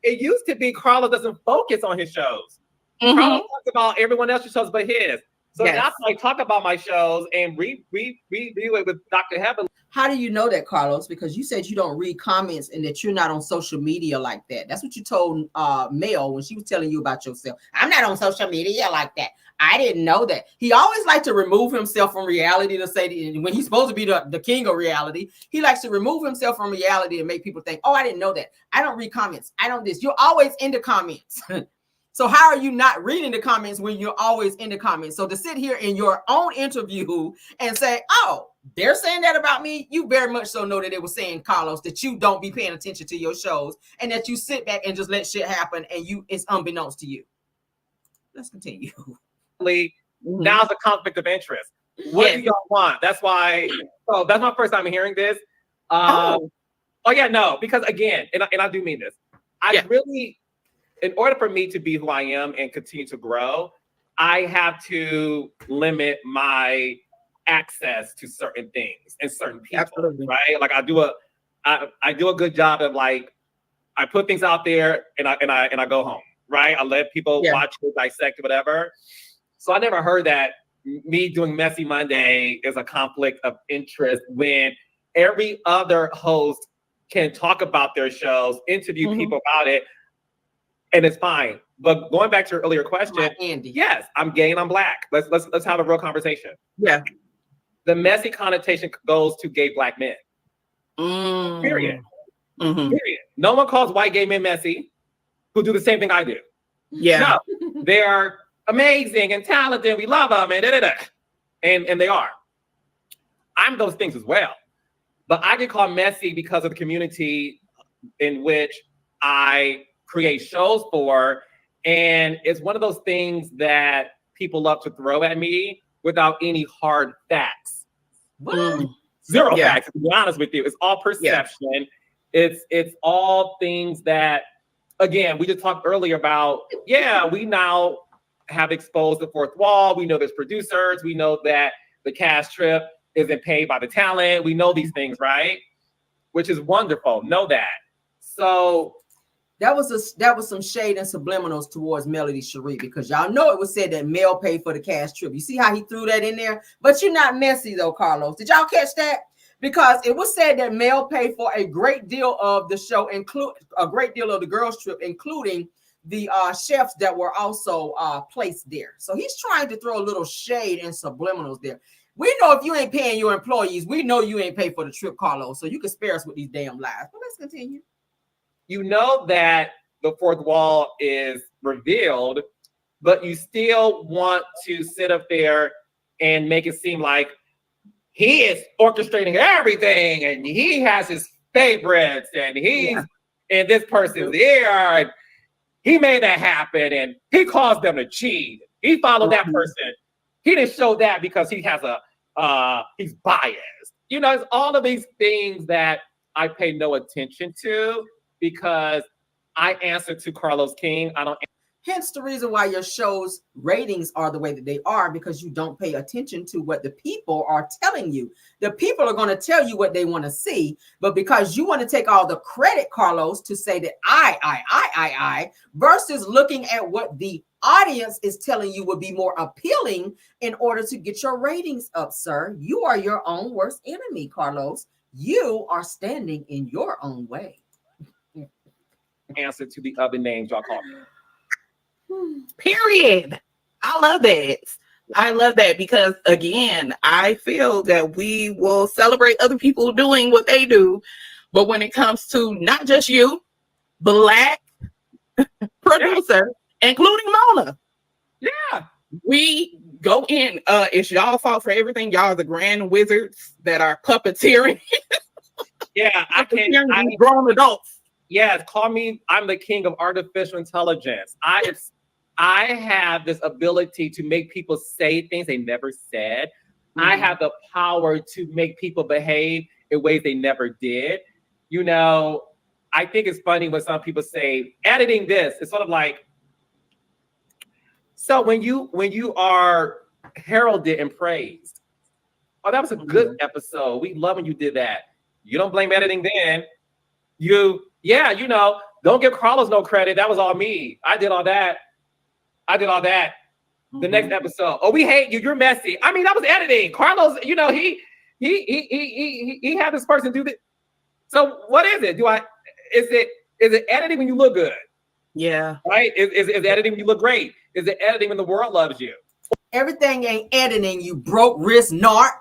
It used to be Carlos doesn't focus on his shows. Carlos talks about everyone else's shows but his. So now I talk about my shows and review it with Dr. Heaven. How do you know that, Carlos? Because you said you don't read comments and that you're not on social media like that. That's what you told Mel when she was telling you about yourself. I'm not on social media like that. I didn't know that. He always likes to remove himself from reality to say that when he's supposed to be the king of reality, he likes to remove himself from reality and make people think, oh, I didn't know that. I don't read comments. I don't this. You're always in the comments. So how are you not reading the comments when you're always in the comments? So to sit here in your own interview and say, oh, they're saying that about me, you very much so know that they were saying, Carlos, that you don't be paying attention to your shows and that you sit back and just let shit happen and it's unbeknownst to you. Let's continue. Now it's a conflict of interest. What do y'all want? That's why. So that's my first time hearing this. Because again, and I do mean this. Really, in order for me to be who I am and continue to grow, I have to limit my access to certain things and certain people. Right? Like I do a good job of like I put things out there and I go home. Right? I let people watch it, dissect, whatever. So I never heard that me doing Messy Monday is a conflict of interest when every other host can talk about their shows, interview people about it, and it's fine. But going back to your earlier question, yes, I'm gay and I'm black. Let's have a real conversation. Yeah. The messy connotation goes to gay black men. Period. Period. No one calls white gay men messy who do the same thing I do. Yeah. No, they are amazing and talented. We love them and they are. I'm those things as well. But I get called messy because of the community in which I create shows for. And it's one of those things that people love to throw at me without any hard facts. Zero facts, to be honest with you. It's all perception. It's all things that, again, we just talked earlier about, we now have exposed the fourth wall. We know there's producers. We know that the cast trip isn't paid by the talent. We know these things, right? Which is wonderful. Know that. So that was some shade and subliminals towards Melody Cherie, because y'all know it was said that Mel paid for the cast trip. You see how he threw that in there? But you're not messy though, Carlos. Did y'all catch that? Because it was said that Mel paid for a great deal of the show, include a great deal of the girls' trip, including the chefs that were also placed there. So he's trying to throw a little shade and subliminals there. We know if you ain't paying your employees, we know you ain't paid for the trip, Carlos. So you can spare us with these damn lies. But let's continue. You know that the fourth wall is revealed, but you still want to sit up there and make it seem like he is orchestrating everything and he has his favorites and he's in this person's ear and he made that happen and he caused them to cheat. He followed that person. He didn't show that because he has he's biased. You know, it's all of these things that I pay no attention to because I answer to Carlos King. I don't. Hence the reason why your show's ratings are the way that they are, because you don't pay attention to what the people are telling you. The people are going to tell you what they want to see, but because you want to take all the credit, Carlos, to say that I, versus looking at what the audience is telling you would be more appealing in order to get your ratings up, sir. You are your own worst enemy, Carlos. You are standing in your own way. Answer to the other names y'all call me. Period. I love that. I love that because, again, I feel that we will celebrate other people doing what they do. But when it comes to not just you, black producer, including Mona. Yeah. We go in. It's y'all fault for everything. Y'all are the grand wizards that are puppeteering. Yeah, I'm grown adults. Yes, call me. I'm the king of artificial intelligence. I have this ability to make people say things they never said. I have the power to make people behave in ways they never did. You know, I think it's funny when some people say editing this. It's sort of like, so when you are heralded and praised, oh, that was a good episode. We love when you did that. You don't blame editing then. Don't give Carlos no credit. That was all me. I did all that. The next episode. Oh, we hate you. You're messy. I mean, that was editing. Carlos, you know, he had this person do this. So what is it? Is it editing when you look good? Yeah. Right? Is editing when you look great? Is it editing when the world loves you? Everything ain't editing, you broke wrist narc.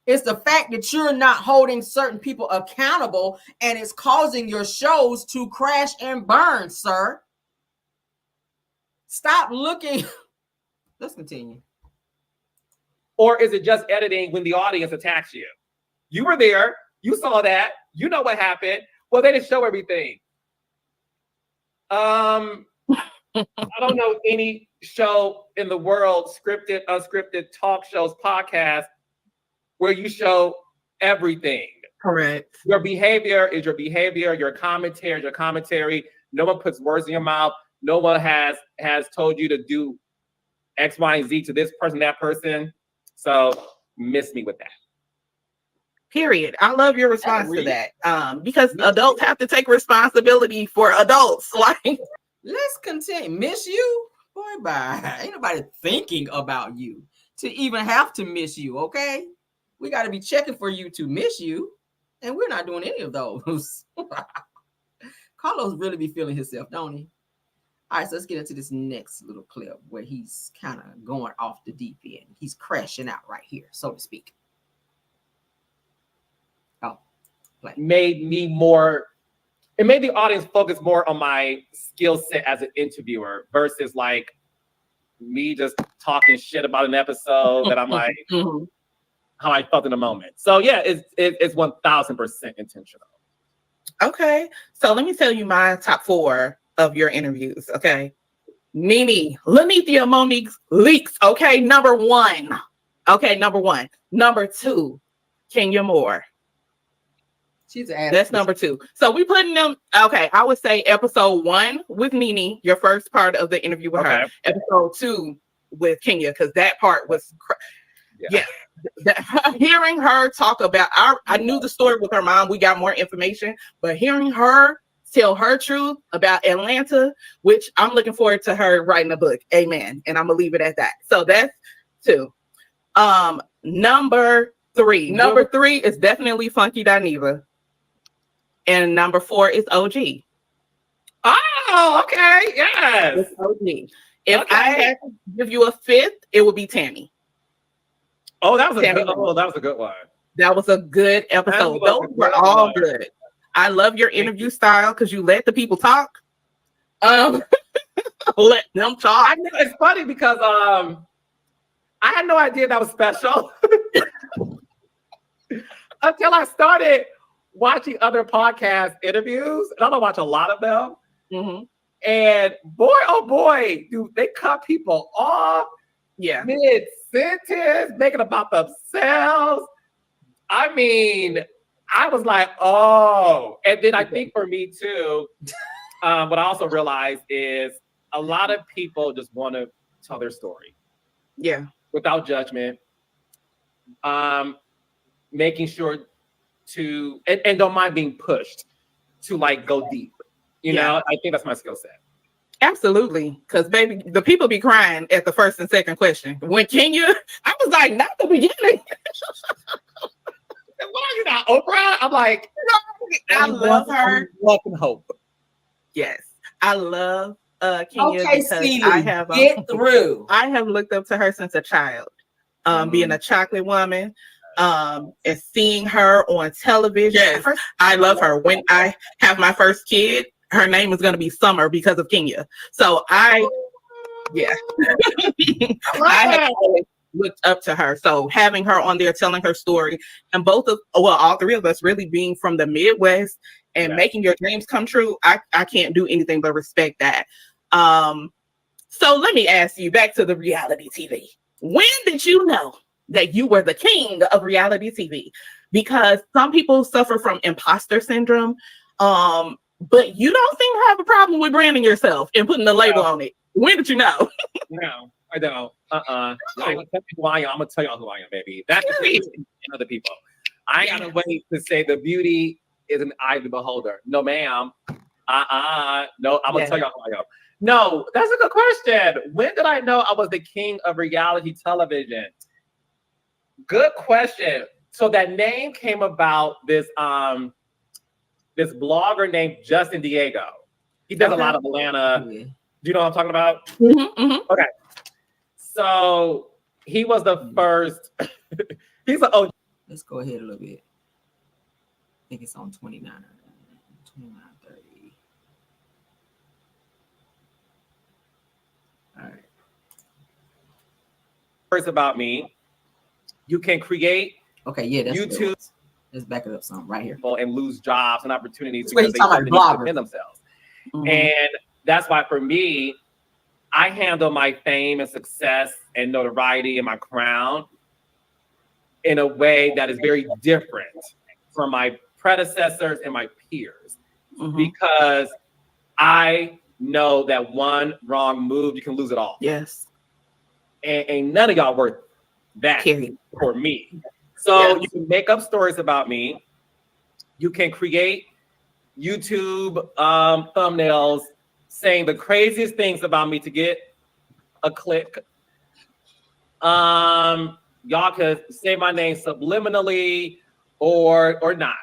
It's the fact that you're not holding certain people accountable, and it's causing your shows to crash and burn, sir. Stop looking. Let's continue. Or is it just editing when the audience attacks you? You were there. You saw that. You know what happened. Well, they didn't show everything. I don't know any show in the world, scripted, unscripted, talk shows, podcasts, where you show everything. Correct. Your behavior is your behavior. Your commentary is your commentary. No one puts words in your mouth. No one has told you to do X, Y, and Z to this person, that person. So miss me with that. Period. I love your response to that. Because adults have to take responsibility for adults. Like, let's continue. Miss you? Boy, bye. Ain't nobody thinking about you to even have to miss you, okay? We got to be checking for you to miss you, and we're not doing any of those. Carlos really be feeling himself, don't he? All right, so let's get into this next little clip where he's kind of going off the deep end. He's crashing out right here, so to speak. Oh, it made the audience focus more on my skill set as an interviewer versus like me just talking shit about an episode that I'm like, how I felt in the moment. So yeah, it's 1000% intentional. Okay, so let me tell you my top 4 of your interviews. Okay, Nene, Lanithia Monique's leaks. Okay, number 1. Okay, number 1. Number 2, Kenya Moore. She's an That's number 2. So we putting them. Okay, I would say episode 1 with Nene, your first part of the interview with her. Episode 2 with Kenya, because that part was, hearing her talk about. I knew the story with her mom. We got more information, but hearing her tell her truth about Atlanta, which I'm looking forward to her writing a book. Amen. And I'm gonna leave it at that. So that's 2. Number 3. Number 3 is definitely Funky Dineva. And number 4 is OG. Oh, okay. Yes. It's OG. If I had to give you a 5th, it would be Tammy. Oh, that was a good one. That was a good episode. Those were all good. I love your interview style because you let the people talk. Let them talk. I know, it's funny because I had no idea that was special until I started watching other podcast interviews, and I don't watch a lot of them. And boy, oh boy, do they cut people off mid-sentence, making about themselves. I mean, I was like, oh. And then I think for me too, what I also realized is a lot of people just want to tell their story. Yeah. Without judgment. Making sure to, and don't mind being pushed to like go deep. You know, I think that's my skill set. Absolutely. Because baby, the people be crying at the first and second question. When Kenya, I was like, not the beginning. What are you not, Oprah? I'm like, I love her. Love and hope. Yes. I love Kenya Okay, because Celie, I have get through. I have looked up to her since a child. Being a chocolate woman, and seeing her on television. Yes. I love her. When I have my first kid, her name is going to be Summer because of Kenya. So I have always looked up to her. So having her on there telling her story, and all 3 of us really being from the Midwest and making your dreams come true, I can't do anything but respect that. So let me ask you, back to the reality TV. When did you know that you were the king of reality TV? Because some people suffer from imposter syndrome, but you don't seem to have a problem with branding yourself and putting the label on it. When did you know? No, I don't. I'm gonna tell you who I am. I'm gonna tell y'all who I am, baby. That's the thing in other people. I gotta wait to say the beauty is an eye of the beholder. No, ma'am. No, I'm gonna tell y'all who I am. No, that's a good question. When did I know I was the king of reality television? Good question. So that name came about this this blogger named Justin Diego. He does a lot of Atlanta. Do you know what I'm talking about? Okay. So he was the first. He's an OG. Let's go ahead a little bit. I think it's on 29, 30. All right. First about me, you can create. Okay, yeah, that's YouTube. Good. Let's back it up some right here. And lose jobs and opportunities because they don't defend themselves. And that's why for me, I handle my fame and success and notoriety and my crown in a way that is very different from my predecessors and my peers. Because I know that one wrong move, you can lose it all. Yes. And none of y'all worth that for me. So you can make up stories about me. You can create YouTube thumbnails saying the craziest things about me to get a click. y'all could say my name subliminally or not.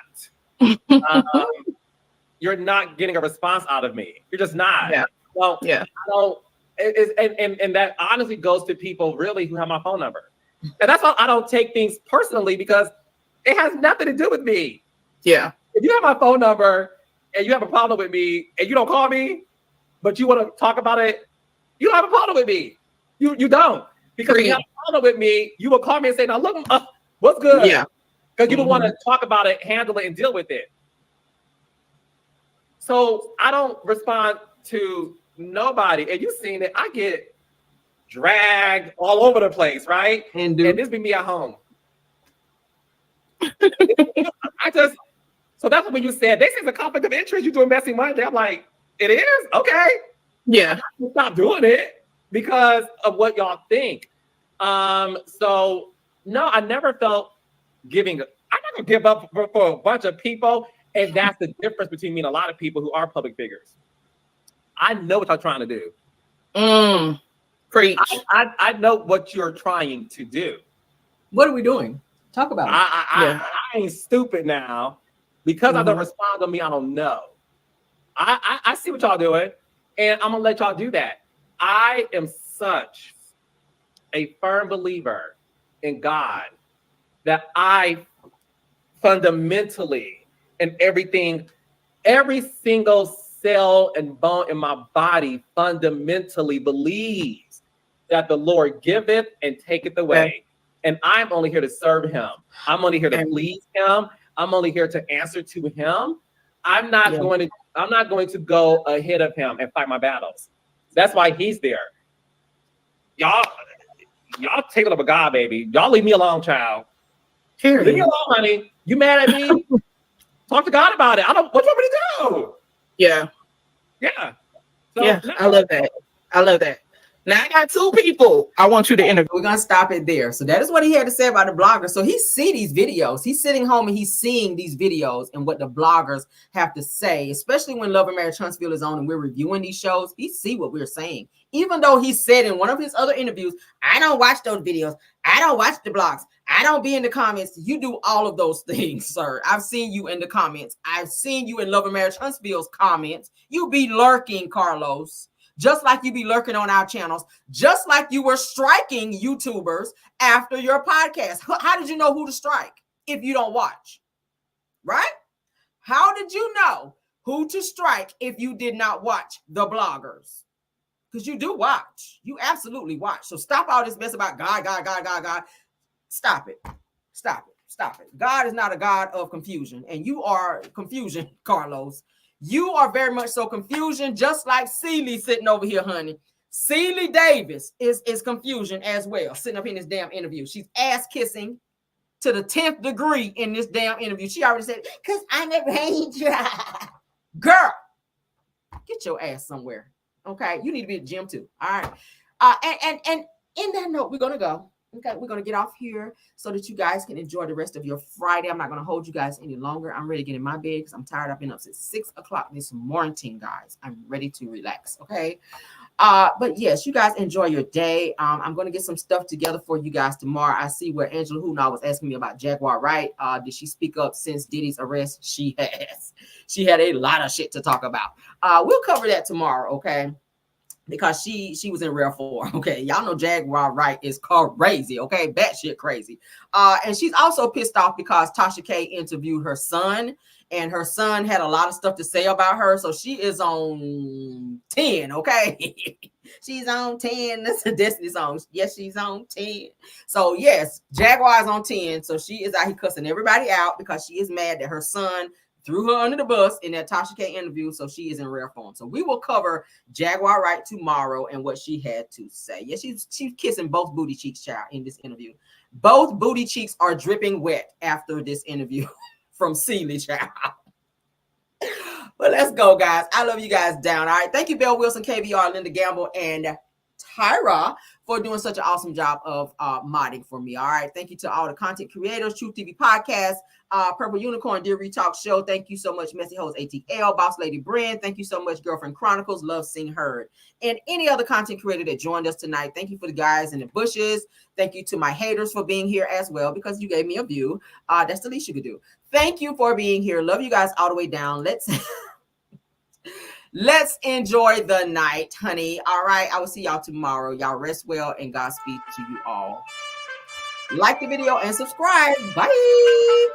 You're not getting a response out of me. You're just not. Yeah. Well, yeah. I don't. And that honestly goes to people really who have my phone number, and that's why I don't take things personally because it has nothing to do with me. Yeah. If you have my phone number and you have a problem with me and you don't call me, but you want to talk about it, you don't have a problem with me. You don't. Because if you have a problem with me, you will call me and say, now look, what's good? Yeah. Because you don't want to talk about it, handle it, and deal with it. So I don't respond to nobody. And you've seen it. I get dragged all over the place, right? And this be me at home. So that's when you said, this is a conflict of interest. You're doing Messy Monday. I'm like, it is? Okay. Yeah. Stop doing it because of what y'all think. So no, I never felt I'm not gonna give up for a bunch of people. And that's the difference between me and a lot of people who are public figures. I know what y'all trying to do. Preach. I know what you're trying to do. What are we doing? Talk about it. I ain't stupid now. Because I don't respond to me, I don't know. I see what y'all doing, and I'm gonna let y'all do that. I am such a firm believer in God that I fundamentally and everything, every single cell and bone in my body fundamentally believes that the Lord giveth and taketh away. And I'm only here to serve him. I'm only here to please him. I'm only here to answer to him. I'm not going to go ahead of him and fight my battles. That's why he's there. Y'all take it up a God, baby. Y'all leave me alone, child. Leave me alone, honey. You mad at me? Talk to God about it. What do you want me to do? Yeah. Yeah. So, yeah. No. I love that. I love that. Now I got two people I want you to interview. We're gonna stop it there. So that is what he had to say about the bloggers. So he see these videos. He's sitting home and he's seeing these videos and what the bloggers have to say, especially when Love and Marriage Huntsville is on and we're reviewing these shows. He see what we're saying. Even though he said in one of his other interviews, I don't watch those videos. I don't watch the blogs. I don't be in the comments. You do all of those things, sir. I've seen you in the comments. I've seen you in Love and Marriage Huntsville's comments. You be lurking, Carlos. Just like you be lurking on our channels, just like you were striking YouTubers after your podcast. How did you know who to strike if you don't watch? Right? How did you know who to strike if you did not watch the bloggers? Because you do watch. You absolutely watch. So stop all this mess about God. Stop it. Stop it. Stop it. God is not a God of confusion. And you are confusion, Carlos. You are very much so confusion, just like Celie sitting over here, honey. Celie Davis is confusion as well, sitting up in this damn interview. She's ass kissing to the 10th degree in this damn interview. She already said, because I'm a ranger. Girl, get your ass somewhere. Okay, you need to be at the gym too. All right. And in that note, we're gonna go. Okay, we're gonna get off here so that you guys can enjoy the rest of your Friday. I'm not gonna hold you guys any longer. I'm ready to get in my bed because I'm tired. I've been up since 6 o'clock this morning, guys. I'm ready to relax. Okay. But yes, you guys enjoy your day. I'm gonna get some stuff together for you guys tomorrow. I see where Angela Huna was asking me about Jaguar Wright. Did she speak up since Diddy's arrest? She has. She had a lot of shit to talk about. We'll cover that tomorrow, okay? Because she was in rare form. Okay, y'all know Jaguar Wright is crazy. Okay, batshit crazy. And she's also pissed off because Tasha K interviewed her son, and her son had a lot of stuff to say about her. So she is on 10. Okay, she's on 10. That's a Destiny song. Yes, she's on 10. So yes, Jaguar is on 10. So she is out here cussing everybody out because she is mad that her son threw her under the bus in that Tasha K interview, so she is in rare form. So we will cover Jaguar Wright tomorrow and what she had to say. Yeah, she's kissing both booty cheeks, child, in this interview. Both booty cheeks are dripping wet after this interview from Celie, child. But let's go, guys. I love you guys down. All right. Thank you, Belle Wilson, KVR, Linda Gamble, and Tyra for doing such an awesome job of modding for me. All right. Thank you to all the content creators, Truth TV Podcast, Purple Unicorn, Dear Retalk Show. Thank you so much, Messy Hoes ATL, Boss Lady Brand. Thank you so much, Girlfriend Chronicles, Love Sing Heard. And any other content creator that joined us tonight. Thank you for the guys in the bushes. Thank you to my haters for being here as well, because you gave me a view. That's the least you could do. Thank you for being here. Love you guys all the way down. Let's enjoy the night, honey. All right. I will see y'all tomorrow. Y'all rest well and Godspeed to you all. Like the video and subscribe. Bye.